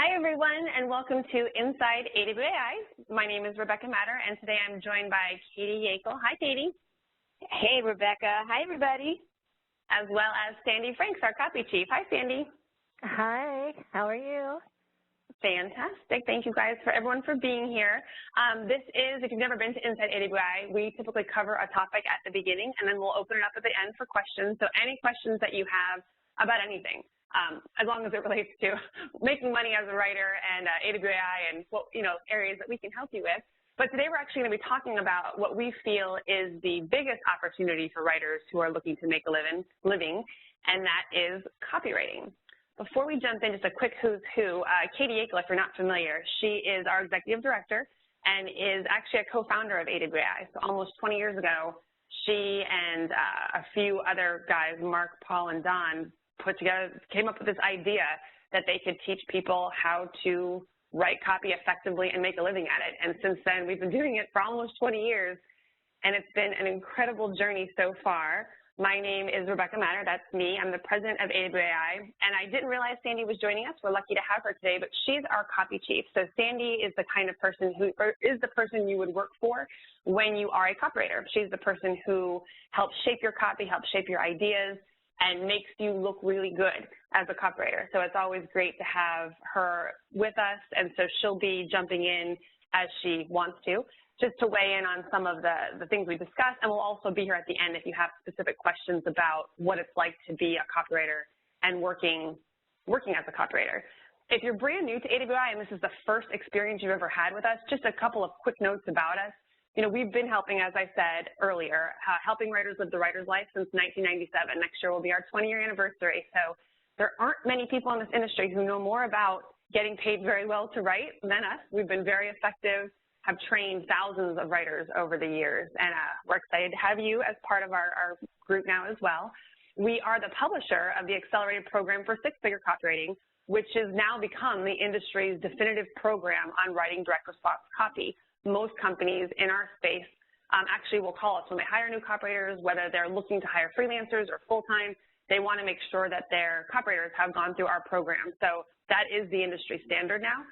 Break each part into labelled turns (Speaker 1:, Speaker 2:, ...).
Speaker 1: Hi, everyone, and welcome to Inside AWAI. My name is Rebecca Matter, and today I'm joined by Katie Yeakle. Hi, Katie.
Speaker 2: Hey, Rebecca. Hi, everybody.
Speaker 1: As well as Sandy Franks, our copy chief. Hi, Sandy.
Speaker 3: Hi. How are you?
Speaker 1: Fantastic. Thank you guys for everyone for being here. This is, if you've never been to Inside AWAI, we typically cover a topic at the beginning, and then we'll open it up at the end for questions. So any questions that you have about anything, as long as it relates to making money as a writer and AWAI and what, areas that we can help you with. But today we're actually going to be talking about what we feel is the biggest opportunity for writers who are looking to make a living, and that is copywriting. Before we jump in, just a quick who's who. Katie Yeakle, if you're not familiar, she is our executive director and is actually a co-founder of AWAI. So almost 20 years ago, she and a few other guys, Mark, Paul, and Don, came up with this idea that they could teach people how to write copy effectively and make a living at it. And since then, we've been doing it for almost 20 years, and it's been an incredible journey so far. My name is Rebecca Matter. That's me. I'm the president of AWAI, and I didn't realize Sandy was joining us. We're lucky to have her today, but she's our copy chief. So Sandy is the kind of person you would work for when you are a copywriter. She's the person who helps shape your copy, helps shape your ideas, and makes you look really good as a copywriter. So it's always great to have her with us, and so she'll be jumping in as she wants to, just to weigh in on some of the things we discussed, and we'll also be here at the end if you have specific questions about what it's like to be a copywriter and working as a copywriter. If you're brand new to AWAI and this is the first experience you've ever had with us, just a couple of quick notes about us. We've been helping, as I said earlier, helping writers live the writer's life since 1997. Next year will be our 20-year anniversary. So there aren't many people in this industry who know more about getting paid very well to write than us. We've been very effective, have trained thousands of writers over the years, and we're excited to have you as part of our group now as well. We are the publisher of the Accelerated Program for Six-Figure Copywriting, which has now become the industry's definitive program on writing direct response copy. Most companies in our space actually will call us when they hire new copywriters, whether they're looking to hire freelancers or full-time. They want to make sure that their copywriters have gone through our program. So that is the industry standard now.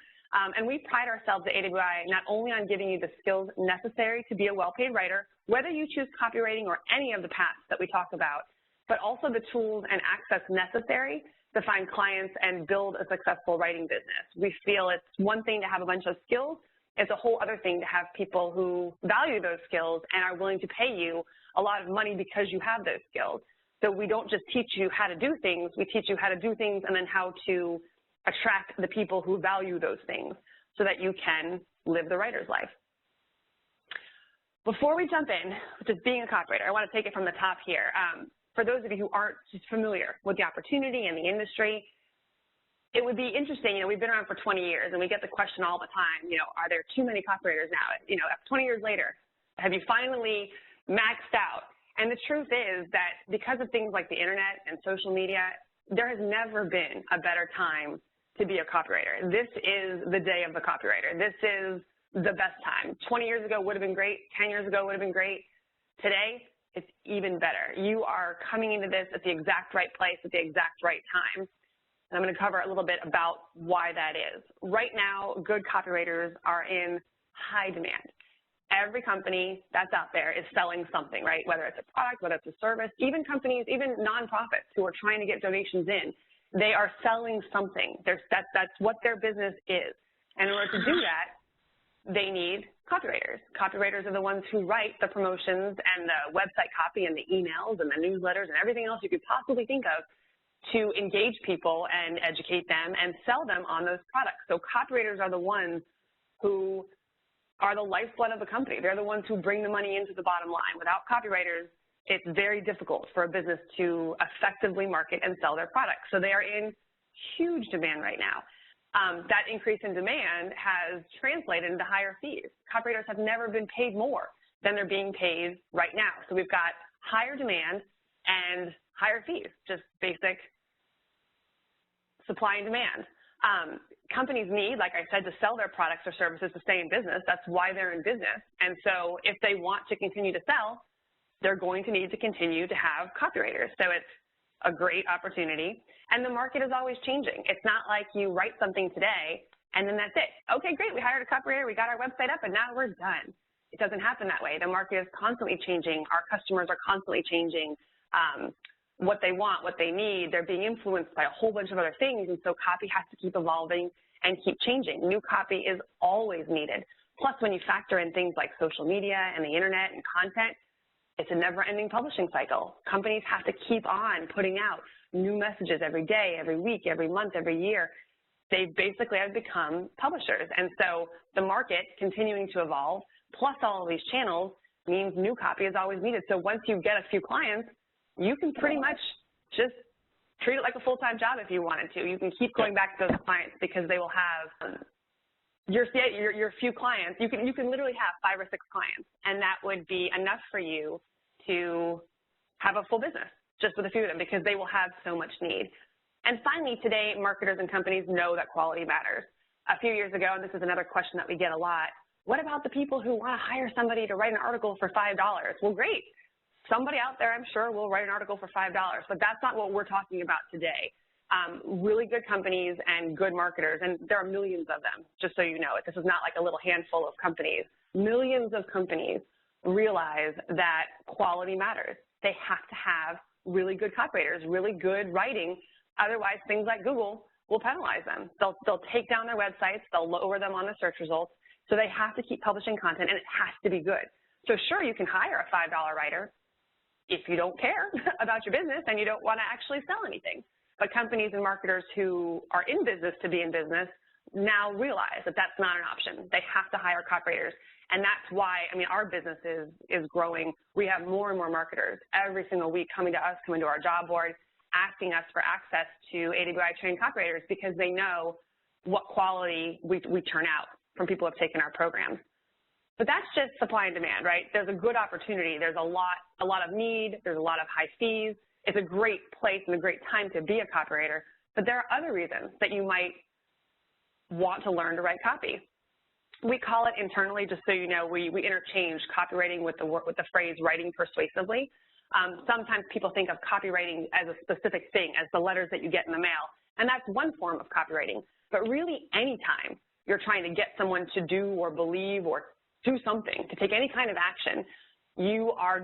Speaker 1: And we pride ourselves at AWAI not only on giving you the skills necessary to be a well-paid writer, whether you choose copywriting or any of the paths that we talk about, but also the tools and access necessary to find clients and build a successful writing business. We feel it's one thing to have a bunch of skills. It's a whole other thing to have people who value those skills and are willing to pay you a lot of money because you have those skills. So we don't just teach you how to do things, we teach you how to do things and then how to attract the people who value those things so that you can live the writer's life. Before we jump in, just being a copywriter, I want to take it from the top here. For those of you who aren't just familiar with the opportunity and the industry, it would be interesting, we've been around for 20 years and we get the question all the time, are there too many copywriters now? 20 years later, have you finally maxed out? And the truth is that because of things like the internet and social media, there has never been a better time to be a copywriter. This is the day of the copywriter. This is the best time. 20 years ago would have been great. 10 years ago would have been great. Today, it's even better. You are coming into this at the exact right place at the exact right time. And I'm going to cover a little bit about why that is. Right now, good copywriters are in high demand. Every company that's out there is selling something, right? Whether it's a product, whether it's a service, even companies, even nonprofits who are trying to get donations in, they are selling something. That's what their business is. And in order to do that, they need copywriters. Copywriters are the ones who write the promotions and the website copy and the emails and the newsletters and everything else you could possibly think of to engage people and educate them and sell them on those products. So copywriters are the ones who are the lifeblood of the company. They're the ones who bring the money into the bottom line. Without copywriters, it's very difficult for a business to effectively market and sell their products. So they are in huge demand right now. That increase in demand has translated into higher fees. Copywriters have never been paid more than they're being paid right now. So we've got higher demand and higher fees, just basic supply and demand. Companies need, like I said, to sell their products or services to stay in business. That's why they're in business. And so if they want to continue to sell, they're going to need to continue to have copywriters. So it's a great opportunity. And the market is always changing. It's not like you write something today and then that's it. Okay, great, we hired a copywriter, we got our website up, and now we're done. It doesn't happen that way. The market is constantly changing. Our customers are constantly changing what they want, what they need. They're being influenced by a whole bunch of other things, and so copy has to keep evolving and keep changing. New copy is always needed. Plus, when you factor in things like social media and the internet and content, it's a never-ending publishing cycle. Companies have to keep on putting out new messages every day, every week, every month, every year. They basically have become publishers. And so the market continuing to evolve, plus all of these channels, means new copy is always needed. So once you get a few clients, you can pretty much just treat it like a full-time job if you wanted to. You can keep going back to those clients because they will have your few clients. You can literally have 5 or 6 clients, and that would be enough for you to have a full business just with a few of them because they will have so much need. And finally, today, marketers and companies know that quality matters. A few years ago, and this is another question that we get a lot, what about the people who want to hire somebody to write an article for $5? Well, great. Somebody out there, I'm sure, will write an article for $5, but that's not what we're talking about today. Really good companies and good marketers, and there are millions of them, just so you know it. This is not like a little handful of companies. Millions of companies realize that quality matters. They have to have really good copywriters, really good writing. Otherwise, things like Google will penalize them. They'll take down their websites. They'll lower them on the search results. So they have to keep publishing content, and it has to be good. So sure, you can hire a $5 writer if you don't care about your business and you don't want to actually sell anything. But companies and marketers who are in business to be in business now realize that that's not an option. They have to hire copywriters. And that's why, I mean, our business is growing. We have more and more marketers every single week coming to us, coming to our job board, asking us for access to AWAI trained copywriters because they know what quality we turn out from people who have taken our programs. But that's just supply and demand, right? There's a good opportunity. There's a lot of need. There's a lot of high fees. It's a great place and a great time to be a copywriter. But there are other reasons that you might want to learn to write copy. We call it internally, just so you know, we interchange copywriting with the phrase writing persuasively. Sometimes people think of copywriting as a specific thing, as the letters that you get in the mail, and that's one form of copywriting. But really, anytime you're trying to get someone to do or believe or do something, to take any kind of action, you are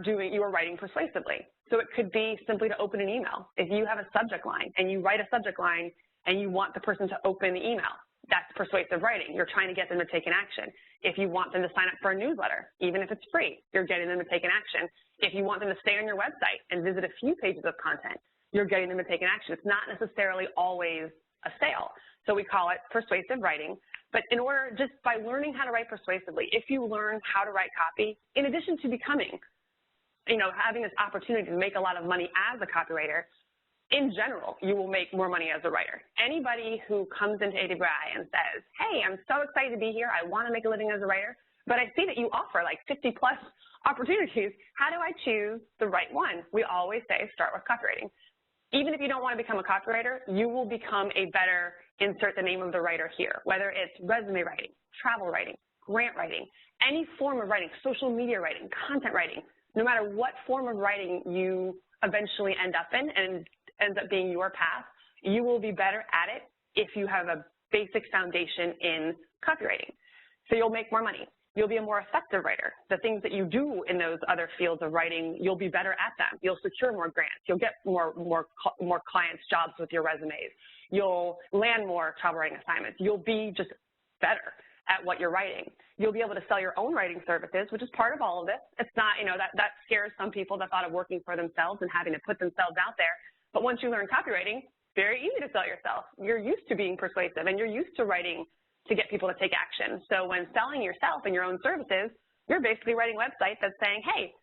Speaker 1: writing persuasively. So it could be simply to open an email. If you have a subject line and you write a subject line and you want the person to open the email, that's persuasive writing. You're trying to get them to take an action. If you want them to sign up for a newsletter, even if it's free, you're getting them to take an action. If you want them to stay on your website and visit a few pages of content, you're getting them to take an action. It's not necessarily always a sale. So we call it persuasive writing. But just by learning how to write persuasively, if you learn how to write copy, in addition to becoming, having this opportunity to make a lot of money as a copywriter, in general, you will make more money as a writer. Anybody who comes into AWAI and says, hey, I'm so excited to be here, I want to make a living as a writer, but I see that you offer like 50+ opportunities. How do I choose the right one? We always say start with copywriting. Even if you don't want to become a copywriter, you will become a better, insert the name of the writer here, whether it's resume writing, travel writing, grant writing, any form of writing, social media writing, content writing, no matter what form of writing you eventually end up in and ends up being your path, you will be better at it if you have a basic foundation in copywriting. So you'll make more money. You'll be a more effective writer. The things that you do in those other fields of writing, you'll be better at them. You'll secure more grants. You'll get more clients' jobs with your resumes. You'll land more travel writing assignments. You'll be just better at what you're writing. You'll be able to sell your own writing services, which is part of all of this. It's not, that scares some people that thought of working for themselves and having to put themselves out there. But once you learn copywriting, very easy to sell yourself. You're used to being persuasive, and you're used to writing to get people to take action. So when selling yourself and your own services, you're basically writing a website that's saying, hey,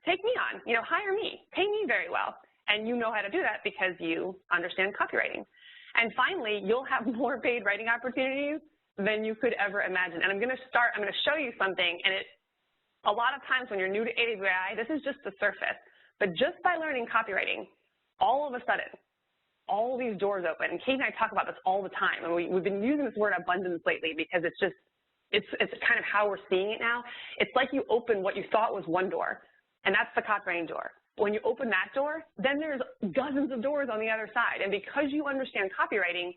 Speaker 1: take me on, hire me, pay me very well. And you know how to do that because you understand copywriting. And finally, you'll have more paid writing opportunities than you could ever imagine. And I'm going to show you something, and a lot of times when you're new to AWAI, this is just the surface. But just by learning copywriting, all of a sudden, all these doors open. And Kate and I talk about this all the time, and we've been using this word abundance lately because it's kind of how we're seeing it now. It's like you open what you thought was one door, and that's the copywriting door. When you open that door, then there's dozens of doors on the other side. And because you understand copywriting,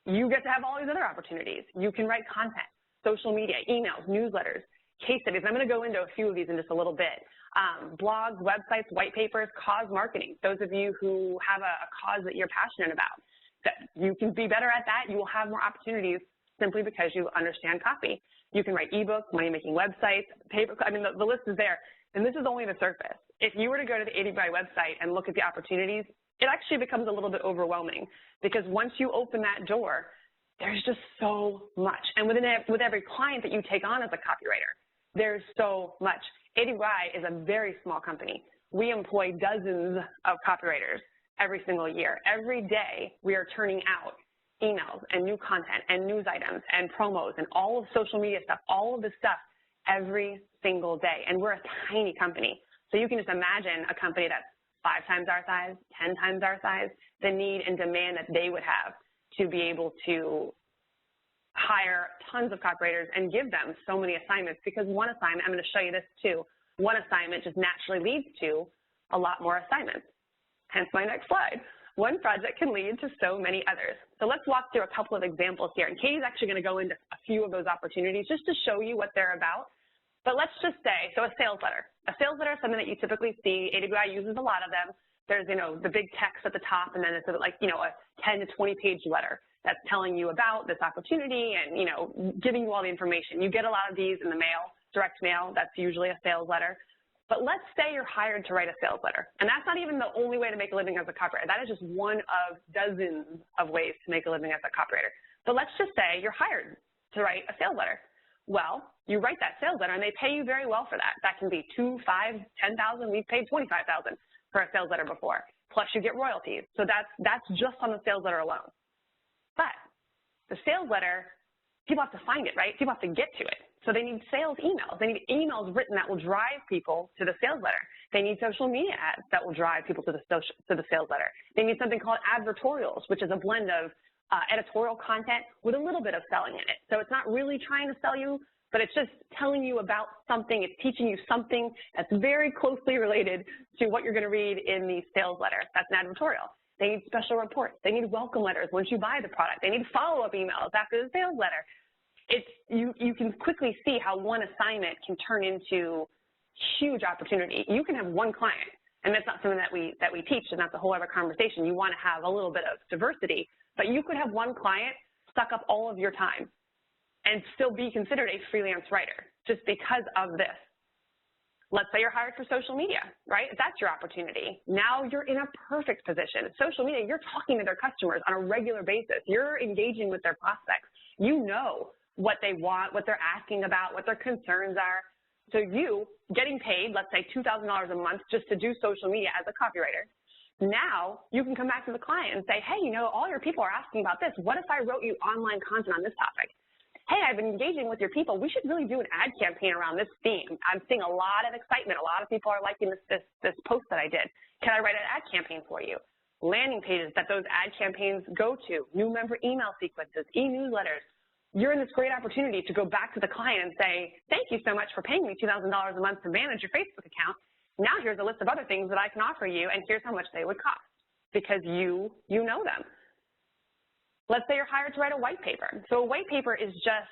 Speaker 1: you get to have all these other opportunities. You can write content, social media, emails, newsletters, case studies. I'm going to go into a few of these in just a little bit. Blogs, websites, white papers, cause marketing. Those of you who have a cause that you're passionate about, that you can be better at that. You will have more opportunities simply because you understand copy. You can write ebooks, money-making websites, I mean, the list is there. And this is only the surface. If you were to go to the AWAI website and look at the opportunities, it actually becomes a little bit overwhelming because once you open that door, there's just so much. And with every client that you take on as a copywriter, there's so much. AWAI is a very small company. We employ dozens of copywriters every single year. Every day, we are turning out emails and new content and news items and promos and all of social media stuff, all of this stuff every single day. And we're a tiny company. So you can just imagine a company that's 5 times our size, 10 times our size, the need and demand that they would have to be able to hire tons of copywriters and give them so many assignments, because one assignment, I'm going to show you this too, one assignment just naturally leads to a lot more assignments. Hence my next slide. One project can lead to so many others. So let's walk through a couple of examples here. And Katie's actually going to go into a few of those opportunities just to show you what they're about. But let's just say, so a sales letter. A sales letter is something that you typically see. AWI uses a lot of them. There's, the big text at the top, and then it's like, a 10 to 20 page letter that's telling you about this opportunity and, giving you all the information. You get a lot of these in the mail, direct mail. That's usually a sales letter. But let's say you're hired to write a sales letter. And that's not even the only way to make a living as a copywriter. That is just one of dozens of ways to make a living as a copywriter. But let's just say you're hired to write a sales letter. Well, you write that sales letter, and they pay you very well for that. That can be $2,000, $5,000, $10,000. We've paid $25,000 for a sales letter before. Plus, you get royalties. So that's just on the sales letter alone. But the sales letter, people have to find it, right? People have to get to it. So they need sales emails. They need emails written that will drive people to the sales letter. They need social media ads that will drive people to the sales letter. They need something called advertorials, which is a blend of editorial content with a little bit of selling in it. So it's not really trying to sell you, but it's just telling you about something. It's teaching you something that's very closely related to what you're going to read in the sales letter. That's an advertorial. They need special reports. They need welcome letters once you buy the product. They need follow-up emails after the sales letter. You can quickly see how one assignment can turn into huge opportunity. You can have one client, and that's not something that we teach, and that's a whole other conversation. You want to have a little bit of diversity, but you could have one client suck up all of your time and still be considered a freelance writer just because of this. Let's say you're hired for social media, right? That's your opportunity. Now you're in a perfect position. Social media, you're talking to their customers on a regular basis. You're engaging with their prospects. You know what they want, what they're asking about, what their concerns are. So you getting paid, let's say $2,000 a month just to do social media as a copywriter. Now you can come back to the client and say, hey, all your people are asking about this. What if I wrote you online content on this topic? Hey, I've been engaging with your people. We should really do an ad campaign around this theme. I'm seeing a lot of excitement. A lot of people are liking this post that I did. Can I write an ad campaign for you? Landing pages that those ad campaigns go to, new member email sequences, e-newsletters. You're in this great opportunity to go back to the client and say, thank you so much for paying me $2,000 a month to manage your Facebook account. Now here's a list of other things that I can offer you, and here's how much they would cost because you know them. Let's say you're hired to write a white paper. So a white paper is just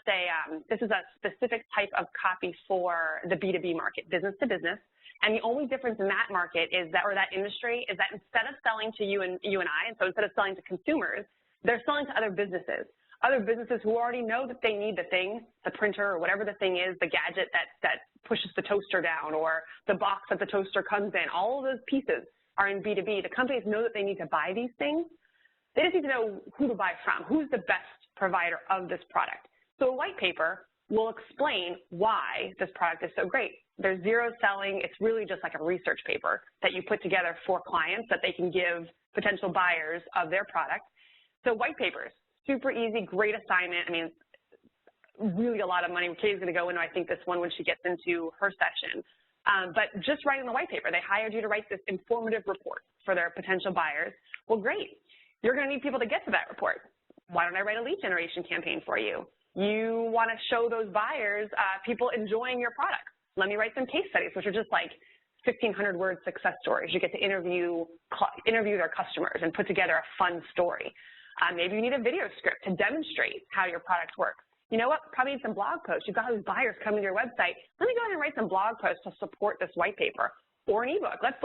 Speaker 1: this is a specific type of copy for the B2B market, business to business. And the only difference in that market is that, or that industry, is that instead of selling to you and I, and so instead of selling to consumers, they're selling to other businesses who already know that they need the thing, the printer or whatever the thing is, the gadget that pushes the toaster down or the box that the toaster comes in. All of those pieces are in B2B. The companies know that they need to buy these things. They just need to know who to buy from, who's the best provider of this product. So a white paper will explain why this product is so great. There's zero selling. It's really just like a research paper that you put together for clients that they can give potential buyers of their product. So white papers, super easy, great assignment. I mean, really a lot of money. Katie's going to go into, I think, this one when she gets into her session. But just writing the white paper, they hired you to write this informative report for their potential buyers. Well, great. You're going to need people to get to that report. Why don't I write a lead generation campaign for you? You want to show those buyers people enjoying your product. Let me write some case studies, which are just like 1,500-word success stories. You get to interview their customers and put together a fun story. Maybe you need a video script to demonstrate how your product works. You know what? Probably need some blog posts. You've got all these buyers coming to your website. Let me go ahead and write some blog posts to support this white paper or an ebook. Let's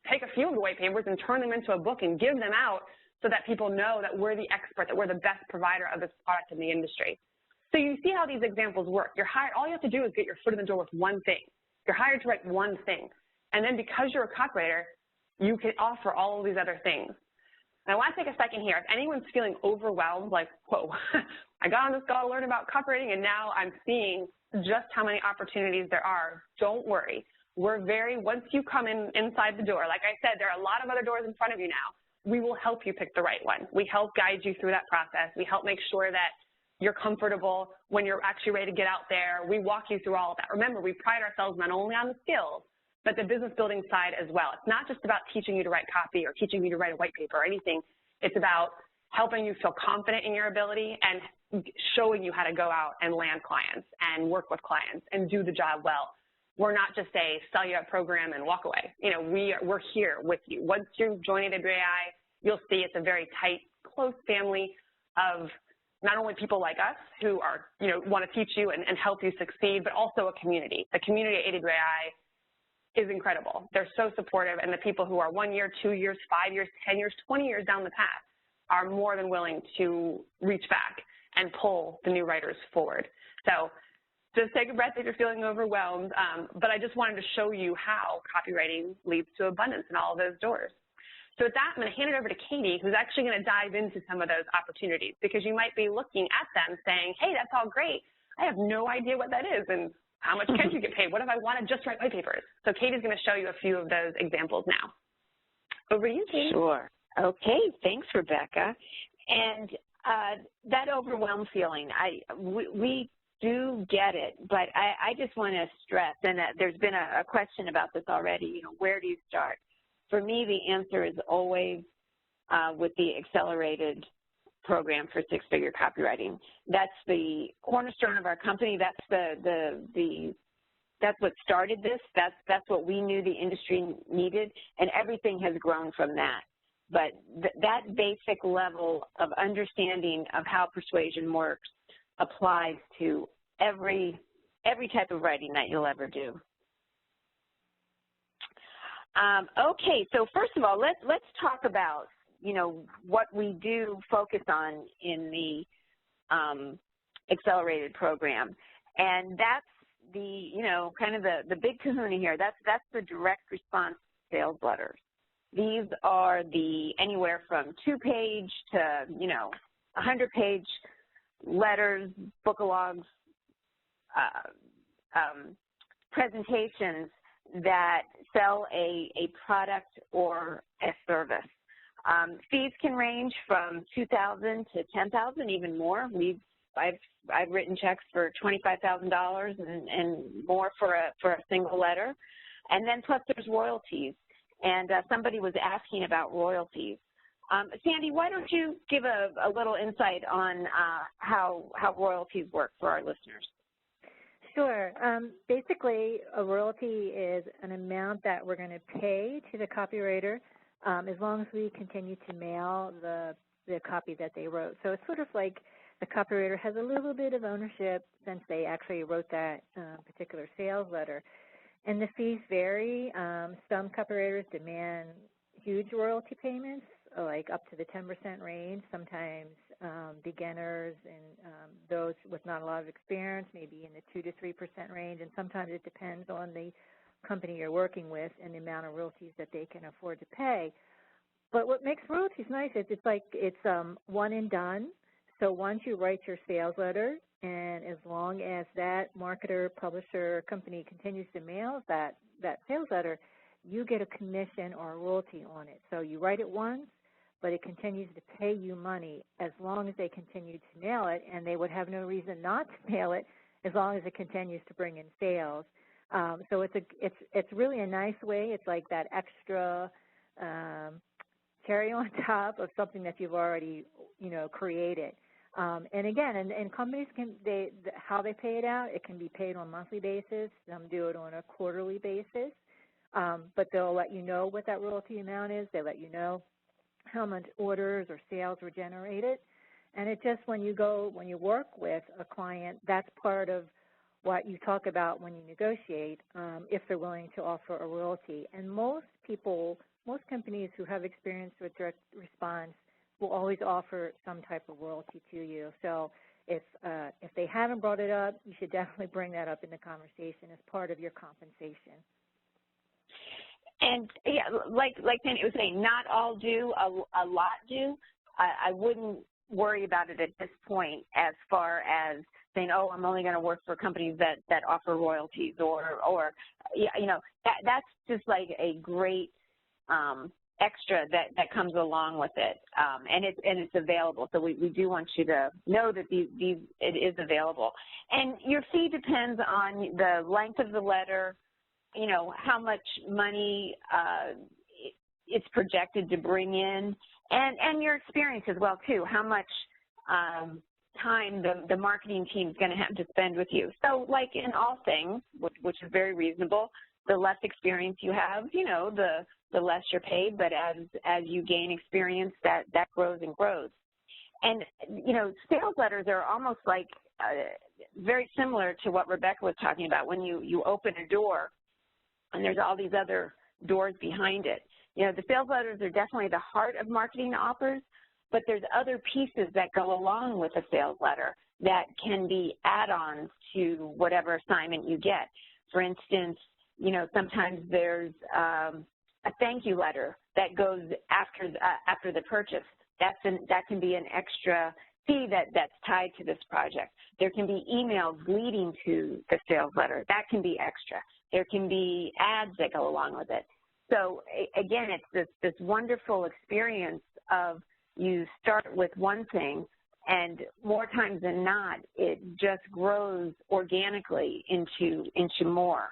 Speaker 1: take a few of the white papers and turn them into a book and give them out so that people know that we're the expert, that we're the best provider of this product in the industry. So you see how these examples work. You're hired, all you have to do is get your foot in the door with one thing. You're hired to write one thing. And then because you're a copywriter, you can offer all of these other things. And I want to take a second here. If anyone's feeling overwhelmed, like, whoa, I got on this call to learn about copywriting, and now I'm seeing just how many opportunities there are, don't worry. Once you come inside the door, like I said, there are a lot of other doors in front of you now. We will help you pick the right one. We help guide you through that process. We help make sure that you're comfortable when you're actually ready to get out there. We walk you through all of that. Remember, we pride ourselves not only on the skills, but the business building side as well. It's not just about teaching you to write copy or teaching you to write a white paper or anything. It's about helping you feel confident in your ability and showing you how to go out and land clients and work with clients and do the job well. We're not just a sell you a program and walk away. You know, we're here with you. Once you join AWAI, you'll see it's a very tight, close family of not only people like us who are, want to teach you and help you succeed, but also a community. The community at AWAI is incredible. They're so supportive, and the people who are 1 year, 2 years, 5 years, 10 years, 20 years down the path are more than willing to reach back and pull the new writers forward. So just take a breath if you're feeling overwhelmed, but I just wanted to show you how copywriting leads to abundance in all of those doors. So with that, I'm going to hand it over to Katie, who's actually going to dive into some of those opportunities, because you might be looking at them saying, hey, that's all great. I have no idea what that is, and how much can you get paid? What if I want to just write white papers? So Katie's going to show you a few of those examples now. Over to you, Katie.
Speaker 2: Sure. Okay, thanks, Rebecca. And that overwhelmed feeling, we do get it, but I just want to stress, and there's been a question about this already, where do you start? For me, the answer is always with the accelerated program for six-figure copywriting. That's the cornerstone of our company. That's that's what started this. That's what we knew the industry needed, and everything has grown from that. But that basic level of understanding of how persuasion works applies to every type of writing that you'll ever do. Okay, so first of all, let's talk about what we do focus on in the accelerated program, and that's the kind of the big kahuna here. That's the direct response sales letters. These are the anywhere from 2-page to 100-page letters, bookalogs, presentations that sell a product or a service. Fees can range from $2,000 to $10,000, even more. I've written checks for $25,000 and more for a single letter, and then plus there's royalties. And somebody was asking about royalties. Sandy, why don't you give a little insight on how royalties work for our listeners?
Speaker 3: Sure. Basically, a royalty is an amount that we're going to pay to the copywriter as long as we continue to mail the copy that they wrote. So it's sort of like the copywriter has a little bit of ownership since they actually wrote that particular sales letter. And the fees vary. Some copywriters demand huge royalty payments, like up to the 10% range. Sometimes beginners and those with not a lot of experience, maybe in the 2 to 3% range. And sometimes it depends on the company you're working with and the amount of royalties that they can afford to pay. But what makes royalties nice is it's one and done. So once you write your sales letter, and as long as that marketer, publisher, company continues to mail that sales letter, you get a commission or a royalty on it. So you write it once, but it continues to pay you money as long as they continue to mail it, and they would have no reason not to mail it as long as it continues to bring in sales. So it's really a nice way. It's like that extra cherry on top of something that you've already created. And again, and companies how they pay it out, it can be paid on a monthly basis. Some do it on a quarterly basis. but they'll let you know what that royalty amount is. They let you know how much orders or sales were generated. And it just, when you work with a client, that's part of what you talk about when you negotiate, if they're willing to offer a royalty. And most companies who have experience with direct response will always offer some type of royalty to you. So if they haven't brought it up, you should definitely bring that up in the conversation as part of your compensation.
Speaker 2: And yeah, like Sandy was saying, not all do, a lot do. I wouldn't worry about it at this point as far as saying, oh, I'm only going to work for companies that offer royalties, or you know, that's just like a great extra that comes along with it, and it's available. So we do want you to know that it is available. And your fee depends on the length of the letter, you know, how much money it's projected to bring in, and your experience as well too. How much time the marketing team is going to have to spend with you. So, like in all things, which is very reasonable, the less experience you have, you know, the less you're paid. But as you gain experience, that grows and grows. And you know, sales letters are almost like very similar to what Rebecca was talking about. When you open a door, and there's all these other doors behind it. You know, the sales letters are definitely the heart of marketing offers, but there's other pieces that go along with a sales letter that can be add-ons to whatever assignment you get. For instance, you know, sometimes there's a thank you letter that goes after the purchase. That can be an extra fee that's tied to this project. There can be emails leading to the sales letter. That can be extra. There can be ads that go along with it. So again, it's this wonderful experience of you start with one thing, and more times than not, it just grows organically into more.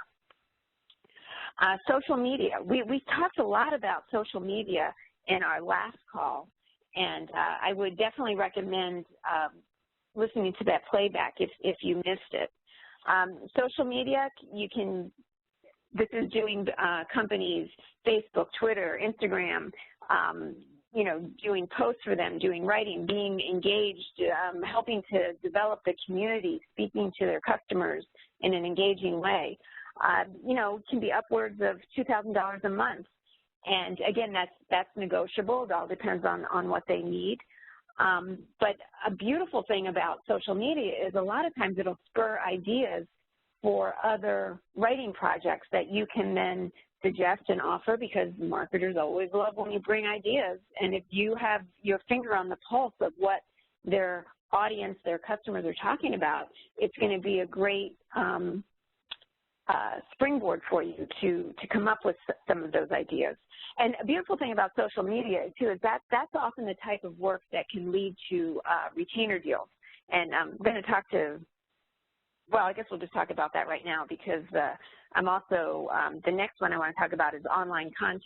Speaker 2: Social media. We talked a lot about social media in our last call, and I would definitely recommend listening to that playback if you missed it. Social media, this is doing companies, Facebook, Twitter, Instagram, you know, doing posts for them, doing writing, being engaged, helping to develop the community, speaking to their customers in an engaging way. You know, can be upwards of $2,000 a month. And again, that's negotiable. It all depends on what they need. But a beautiful thing about social media is a lot of times it'll spur ideas for other writing projects that you can then suggest and offer, because marketers always love when you bring ideas. And if you have your finger on the pulse of what their audience, their customers are talking about, it's going to be a great springboard for you to come up with some of those ideas. And a beautiful thing about social media, too, is that's often the type of work that can lead to retainer deals. And I'm going to talk to, well, I guess we'll just talk about that right now, because I'm also, the next one I want to talk about is online content.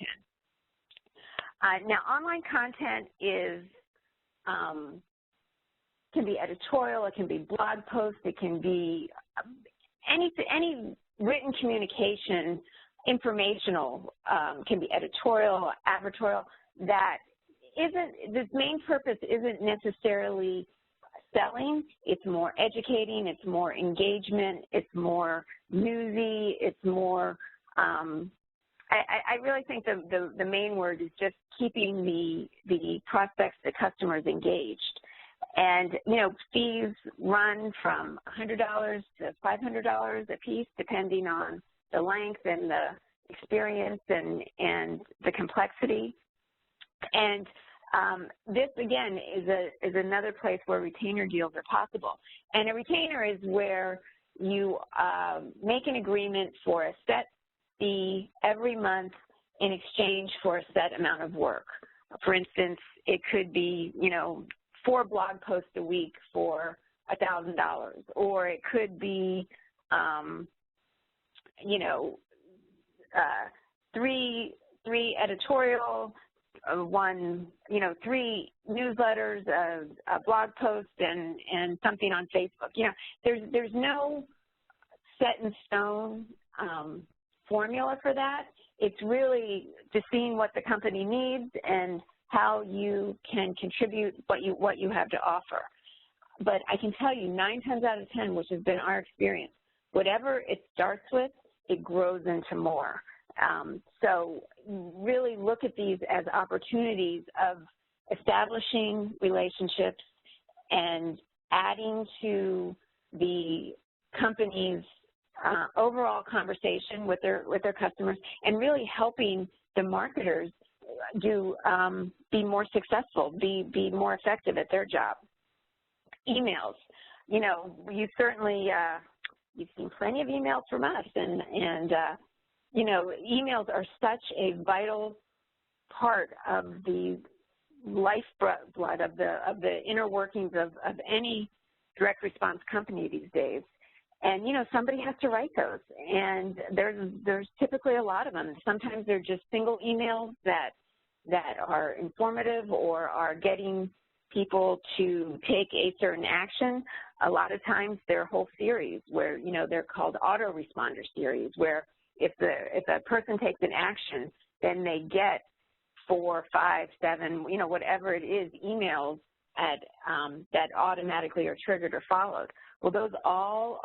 Speaker 2: Now, online content is, can be editorial, it can be blog posts, it can be any written communication, informational, can be editorial, advertorial, that isn't, this main purpose isn't necessarily selling. It's more educating, it's more engagement, it's more newsy, it's more, I really think the main word is just keeping the prospects, the customers engaged. And, you know, fees run from $100 to $500 a piece, depending on the length and the experience and the complexity. And this, again, is another place where retainer deals are possible. And a retainer is where you make an agreement for a set fee every month in exchange for a set amount of work. For instance, it could be, you know, 4 blog posts a week for $1,000, or it could be, you know, 3 editorial, 1, you know, 3 newsletters, a blog post, and something on Facebook. You know, there's no set in stone formula for that. it's really just seeing what the company needs and how you can contribute what you have to offer. But I can tell you 9 times out of 10, which has been our experience, whatever it starts with, it grows into more. So really look at these as opportunities of establishing relationships and adding to the company's overall conversation with their customers, and really helping the marketers be more successful, be more effective at their job. Emails, you know, you certainly you've seen plenty of emails from us, and you know, emails are such a vital part of the lifeblood of the inner workings of any direct response company these days. And, you know, somebody has to write those, and there's typically a lot of them. Sometimes they're just single emails that are informative or are getting people to take a certain action. A lot of times they're whole series where, you know, they're called autoresponder series, where if a person takes an action, then they get 4, 5, 7, you know, whatever it is, emails that automatically are triggered or followed. Well, those all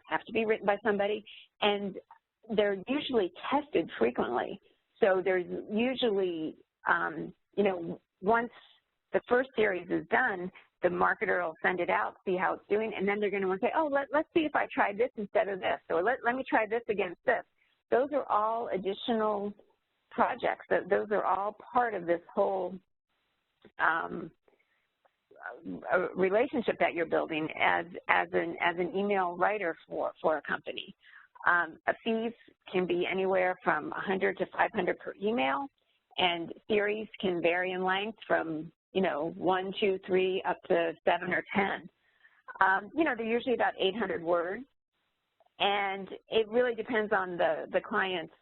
Speaker 2: have to be written by somebody, and they're usually tested frequently. So there's usually, you know, once the first series is done, the marketer will send it out, see how it's doing, and then they're going to want to say, oh, let's see if I try this instead of this, or let me try this against this. Those are all additional projects. Those are all part of this whole relationship that you're building as an email writer for a company. Fees can be anywhere from $100 to $500 per email, and series can vary in length from, you know, 1, 2, 3 up to 7 or 10. You know, they're usually about 800 words, and it really depends on the client's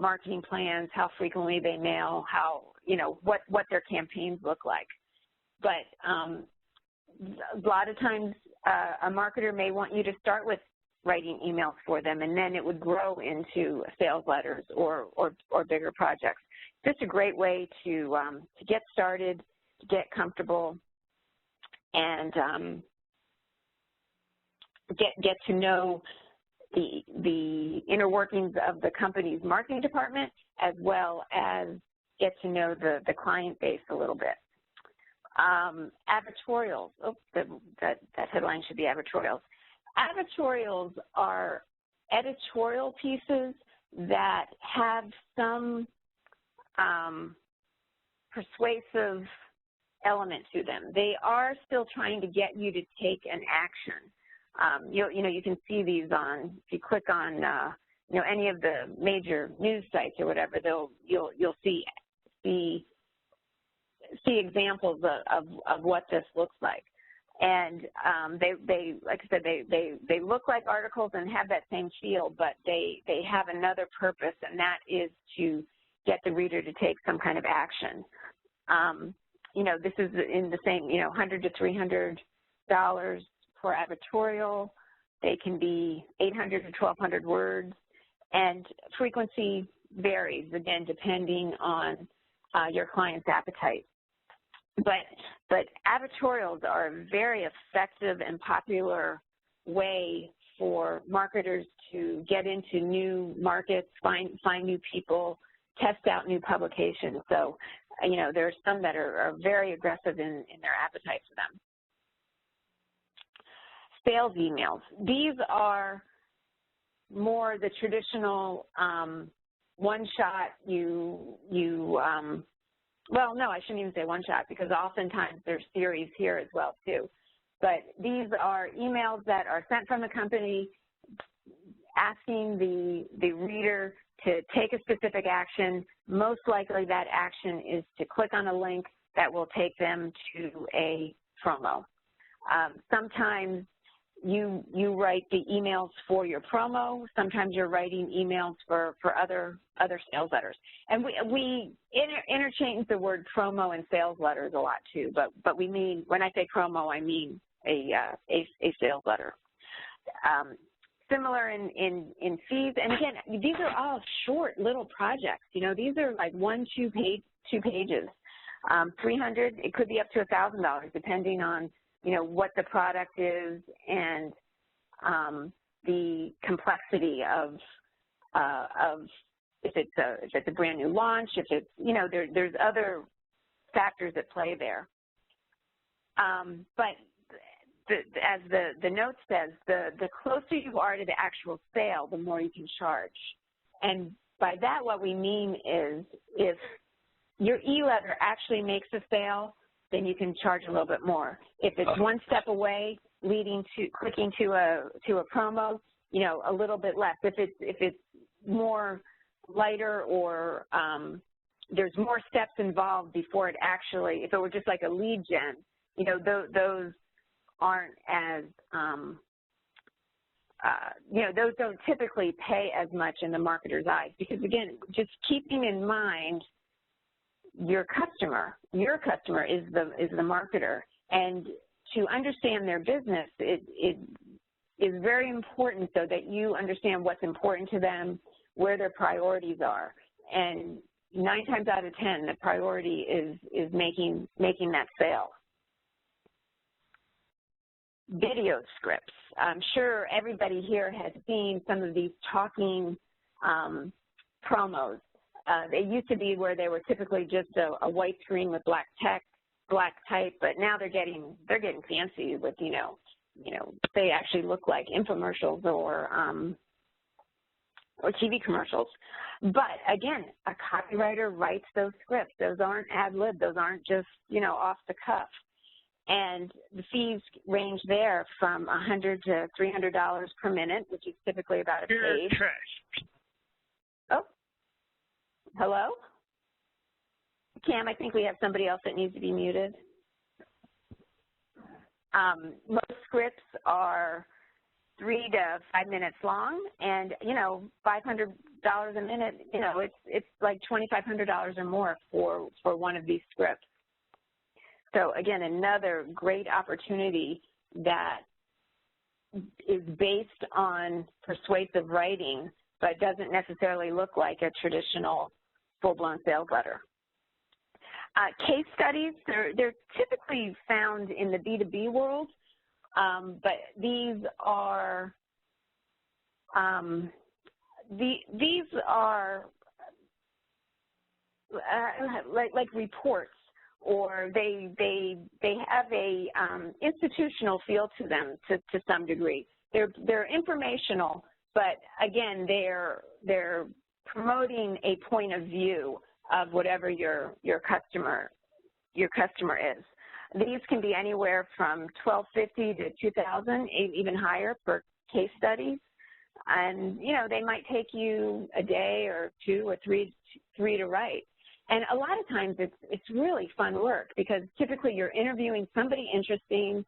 Speaker 2: marketing plans, how frequently they mail, how, you know, what their campaigns look like. But a lot of times a marketer may want you to start with writing emails for them, and then it would grow into sales letters or bigger projects. Just a great way to get started, to get comfortable, and get to know the inner workings of the company's marketing department, as well as get to know the client base a little bit. Advertorials. Oh, that headline should be advertorials. Advertorials are editorial pieces that have some persuasive element to them. They are still trying to get you to take an action. You know, you can see these on, if you click on, you know, any of the major news sites or whatever, you'll see examples of what this looks like. And they like I said, they look like articles and have that same feel, but they have another purpose, and that is to get the reader to take some kind of action. You know, this is in the same, you know, $100 to $300 for advertorial. They can be 800 to 1,200 words, and frequency varies, again, depending on your client's appetite. But advertorials are a very effective and popular way for marketers to get into new markets, find new people, test out new publications. So, you know, there are some that are very aggressive in their appetite for them. Sales emails. These are more the traditional one-shot, well, no, I shouldn't even say one-shot, because oftentimes there's series here as well, too. But these are emails that are sent from the company asking the reader to take a specific action. Most likely that action is to click on a link that will take them to a promo. Sometimes you write the emails for your promo. Sometimes you're writing emails for other sales letters. And we interchange the word promo and sales letters a lot too, but we mean, when I say promo, I mean a sales letter. similar in fees. And again, these are all short little projects. You know, these are like 2 pages. 300, it could be up to $1,000 depending on, you know, what the product is and the complexity of if it's a brand new launch, if it's, you know, there's other factors at play there. But as the note says, the closer you are to the actual sale, the more you can charge. And by that, what we mean is if your e-letter actually makes a sale, then you can charge a little bit more. If it's one step away, leading to clicking to a promo, you know, a little bit less. If it's more lighter or there's more steps involved before it actually, if it were just like a lead gen, you know, those aren't as, you know, those don't typically pay as much in the marketer's eyes because, again, just keeping in mind your customer is the marketer, and to understand their business, it is very important so that you understand what's important to them, where their priorities are, and 9 times out of 10, the priority is making that sale. Video scripts. I'm sure everybody here has seen some of these talking promos. They used to be where they were typically just a white screen with black text, black type, but now they're getting fancy with, you know, they actually look like infomercials or TV commercials. But again, a copywriter writes those scripts. Those aren't ad-lib. Those aren't just, you know, off the cuff. And the fees range there from $100 to $300 per minute, which is typically about a page. Oh, hello? Cam, I think we have somebody else that needs to be muted. Most scripts are 3 to 5 minutes long, and, you know, $500 a minute, you know, it's like $2,500 or more for one of these scripts. So, again, another great opportunity that is based on persuasive writing, but doesn't necessarily look like a traditional full-blown sales letter. Case studies, they're typically found in the B2B world, but these are like reports, or they have a institutional feel to them to some degree. They're informational, but again, they're promoting a point of view of whatever your customer is. These can be anywhere from $1,250 to $2,000, even higher for case studies. And, you know, they might take you a day or 2 or 3 to write. And a lot of times it's really fun work because typically you're interviewing somebody interesting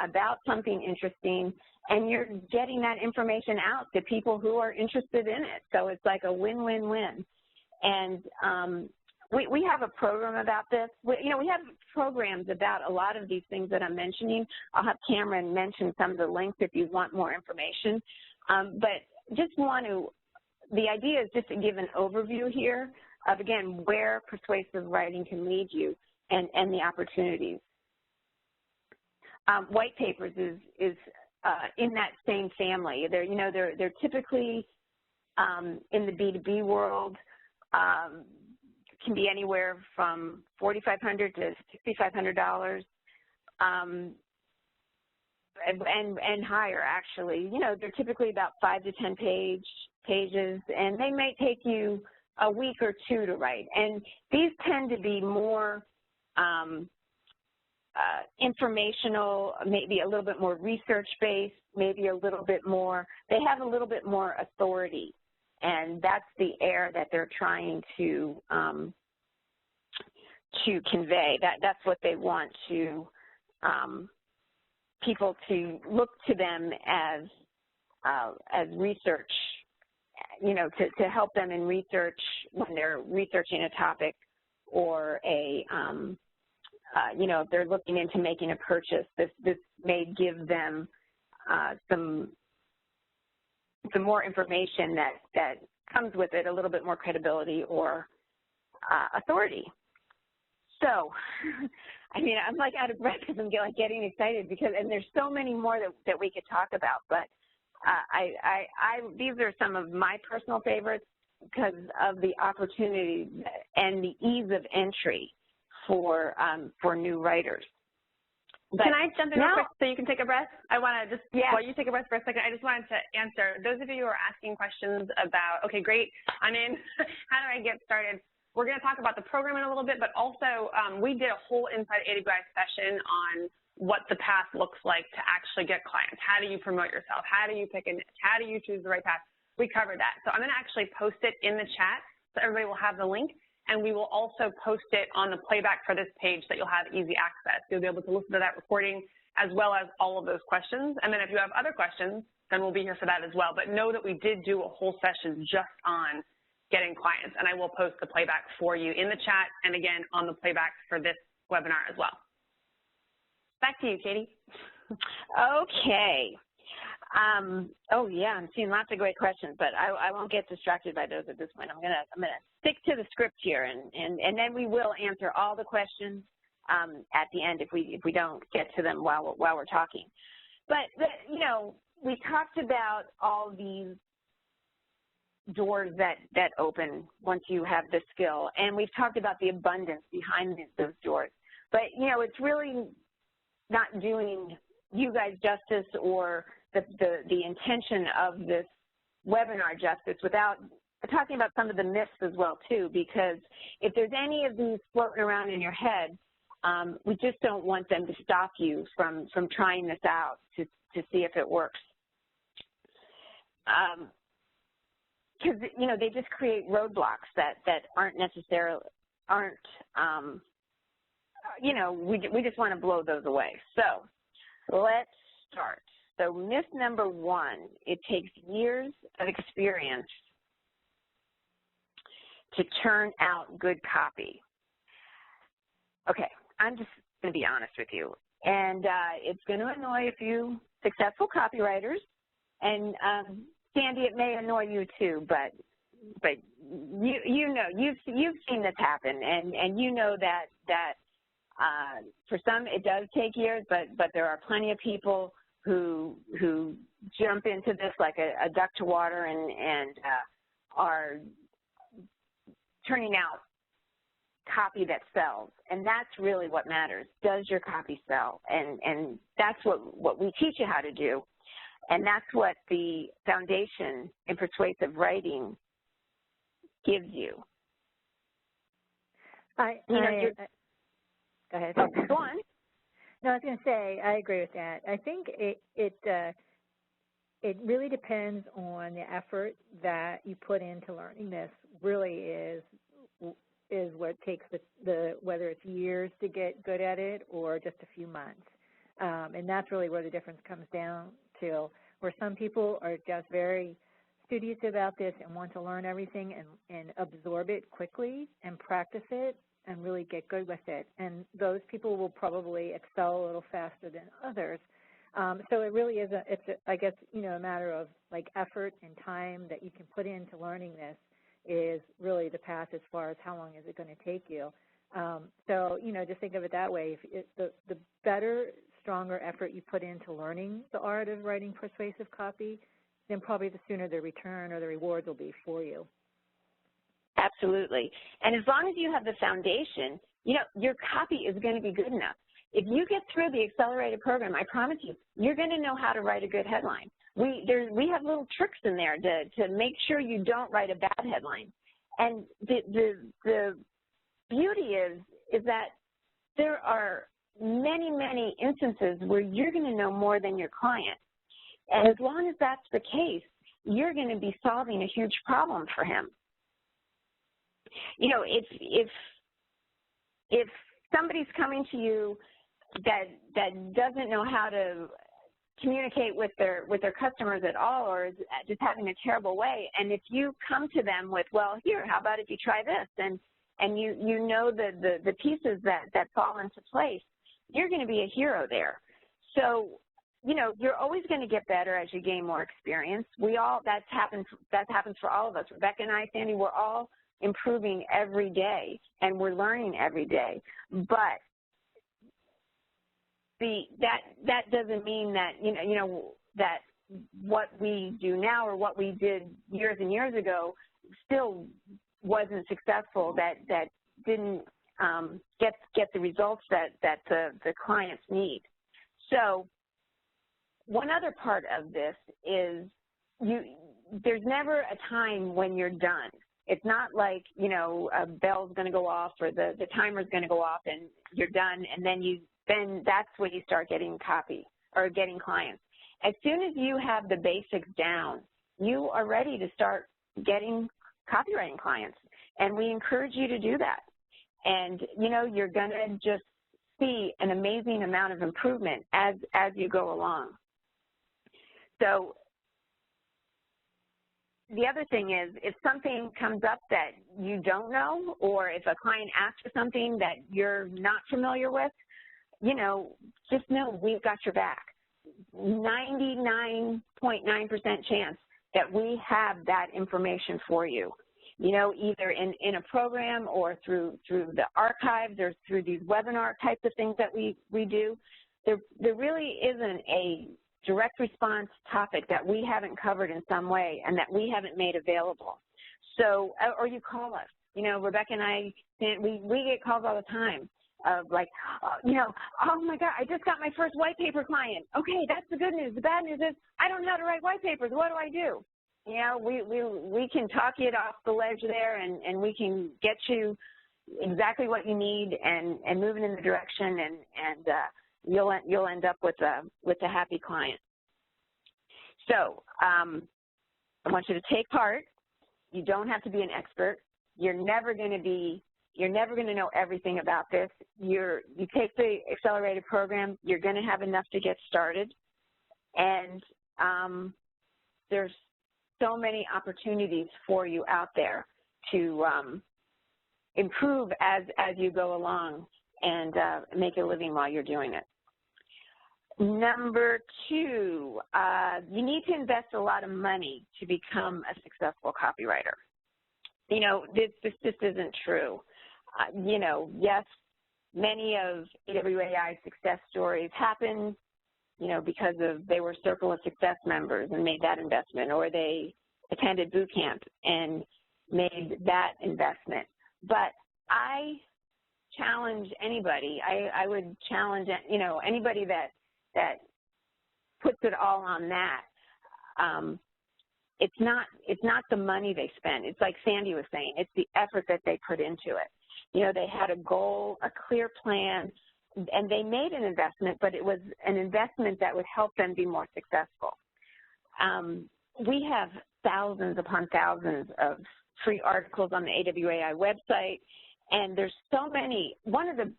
Speaker 2: about something interesting, and you're getting that information out to people who are interested in it. So it's like a win-win-win. And we have a program about this. You know, we have programs about a lot of these things that I'm mentioning. I'll have Cameron mention some of the links if you want more information. But just the idea is just to give an overview here of, again, where persuasive writing can lead you and the opportunities. White papers is in that same family. They're typically in the B2B world, can be anywhere from $4,500 to $6,500, and higher, actually. You know, they're typically about 5 to 10 pages, and they may take you a week or 2 to write. And these tend to be more informational, maybe a little bit more research-based, maybe a little bit more, they have a little bit more authority. And that's the air that they're trying to convey. That's what they want to people to look to them as research, you know, to help them in research when they're researching a topic or you know, if they're looking into making a purchase. This may give them some the more information that comes with it, a little bit more credibility or authority. So, I mean, I'm like out of breath because I'm like getting excited and there's so many more that we could talk about, but these are some of my personal favorites because of the opportunity and the ease of entry for new writers.
Speaker 1: But can I jump in real quick so you can take a breath? I want to just, while you take a breath for a second, I just wanted to answer those of you who are asking questions about, okay, great, I'm in, how do I get started? We're going to talk about the program in a little bit, but also we did a whole Inside AWI session on what the path looks like to actually get clients. How do you promote yourself? How do you pick a niche? How do you choose the right path? We covered that. So I'm going to actually post it in the chat so everybody will have the link. And we will also post it on the playback for this page that you'll have easy access. You'll be able to listen to that recording as well as all of those questions. And then if you have other questions, then we'll be here for that as well. But know that we did do a whole session just on getting clients. And I will post the playback for you in the chat and, again, on the playback for this webinar as well. Back to you, Katie.
Speaker 2: Okay. Oh yeah, I'm seeing lots of great questions, but I won't get distracted by those at this point. I'm gonna stick to the script here, and then we will answer all the questions at the end if we don't get to them while we're talking. But you know, we talked about all these doors that open once you have the skill, and we've talked about the abundance behind those doors. But you know, it's really not doing you guys justice or the intention of this webinar justice without talking about some of the myths as well too, because if there's any of these floating around in your head, we just don't want them to stop you from trying this out to see if it works. Because you know, they just create roadblocks that aren't necessarily you know, we just want to blow those away. So let's start. So myth number one, it takes years of experience to turn out good copy. Okay, I'm just going to be honest with you. And it's going to annoy a few successful copywriters. And Sandy, it may annoy you too, but you know, you've seen this happen, and you know that for some it does take years, but there are plenty of people who jump into this like a duck to water and are turning out copy that sells. And that's really what matters. Does your copy sell? And that's what we teach you how to do. And that's what the foundation in persuasive writing gives you.
Speaker 3: Go ahead.
Speaker 2: Oh, go on.
Speaker 3: No, I was going to say, I agree with that. I think it really depends on the effort that you put into learning this. Really is what takes whether it's years to get good at it or just a few months. And that's really where the difference comes down to, where some people are just very studious about this and want to learn everything and absorb it quickly and practice it and really get good with it. And those people will probably excel a little faster than others. So it really is I guess, you know, a matter of like effort and time that you can put into learning this is really the path as far as how long is it going to take you. So, you know, just think of it that way. The better, stronger effort you put into learning the art of writing persuasive copy, then probably the sooner the return or the rewards will be for you.
Speaker 2: Absolutely. And as long as you have the foundation, you know, your copy is going to be good enough. If you get through the accelerated program, I promise you, you're going to know how to write a good headline. We have little tricks in there to make sure you don't write a bad headline. And the beauty is that there are many, many instances where you're going to know more than your client. And as long as that's the case, you're going to be solving a huge problem for him. You know, if somebody's coming to you that doesn't know how to communicate with their customers at all, or is just having a terrible way, and if you come to them with, well, here, how about if you try this, and you know the pieces that fall into place, you're going to be a hero there. So you're always going to get better as you gain more experience. That happens for all of us. Rebecca and I, Sandy, we're all improving every day, and we're learning every day. But that doesn't mean that, that what we do now or what we did years and years ago still wasn't successful, that didn't get the results that the clients need. So one other part of this is there's never a time when you're done. It's not like, a bell's going to go off or the timer's going to go off and you're done, and then that's when you start getting copy or getting clients. As soon as you have the basics down, you are ready to start getting copywriting clients, and we encourage you to do that. And, you're going to just see an amazing amount of improvement as you go along. So the other thing is, if something comes up that you don't know, or if a client asks for something that you're not familiar with, just know we've got your back. 99.9% chance that we have that information for you, either in a program or through the archives or through these webinar types of things that we do. There really isn't a direct response topic that we haven't covered in some way and that we haven't made available. So, or you call us. Rebecca and I, we get calls all the time of like, oh my God, I just got my first white paper client. Okay, that's the good news. The bad news is I don't know how to write white papers. What do I do? We can talk you off the ledge there, and we can get you exactly what you need and moving in the direction, and you'll end up with a happy client. So I want you to take part. You don't have to be an expert. You're never going to know everything about this. You take the accelerated program, you're going to have enough to get started, and there's so many opportunities for you out there to improve as you go along and make a living while you're doing it. Number two, you need to invest a lot of money to become a successful copywriter. This just isn't true. Yes, many of AWAI success stories happen, because they were Circle of Success members and made that investment, or they attended boot camp and made that investment. But I challenge anybody, I would challenge, anybody that puts it all on that. It's not the money they spend. It's like Sandy was saying, it's the effort that they put into it. They had a goal, a clear plan, and they made an investment, but it was an investment that would help them be more successful. We have thousands upon thousands of free articles on the AWAI website, and there's so many. One of the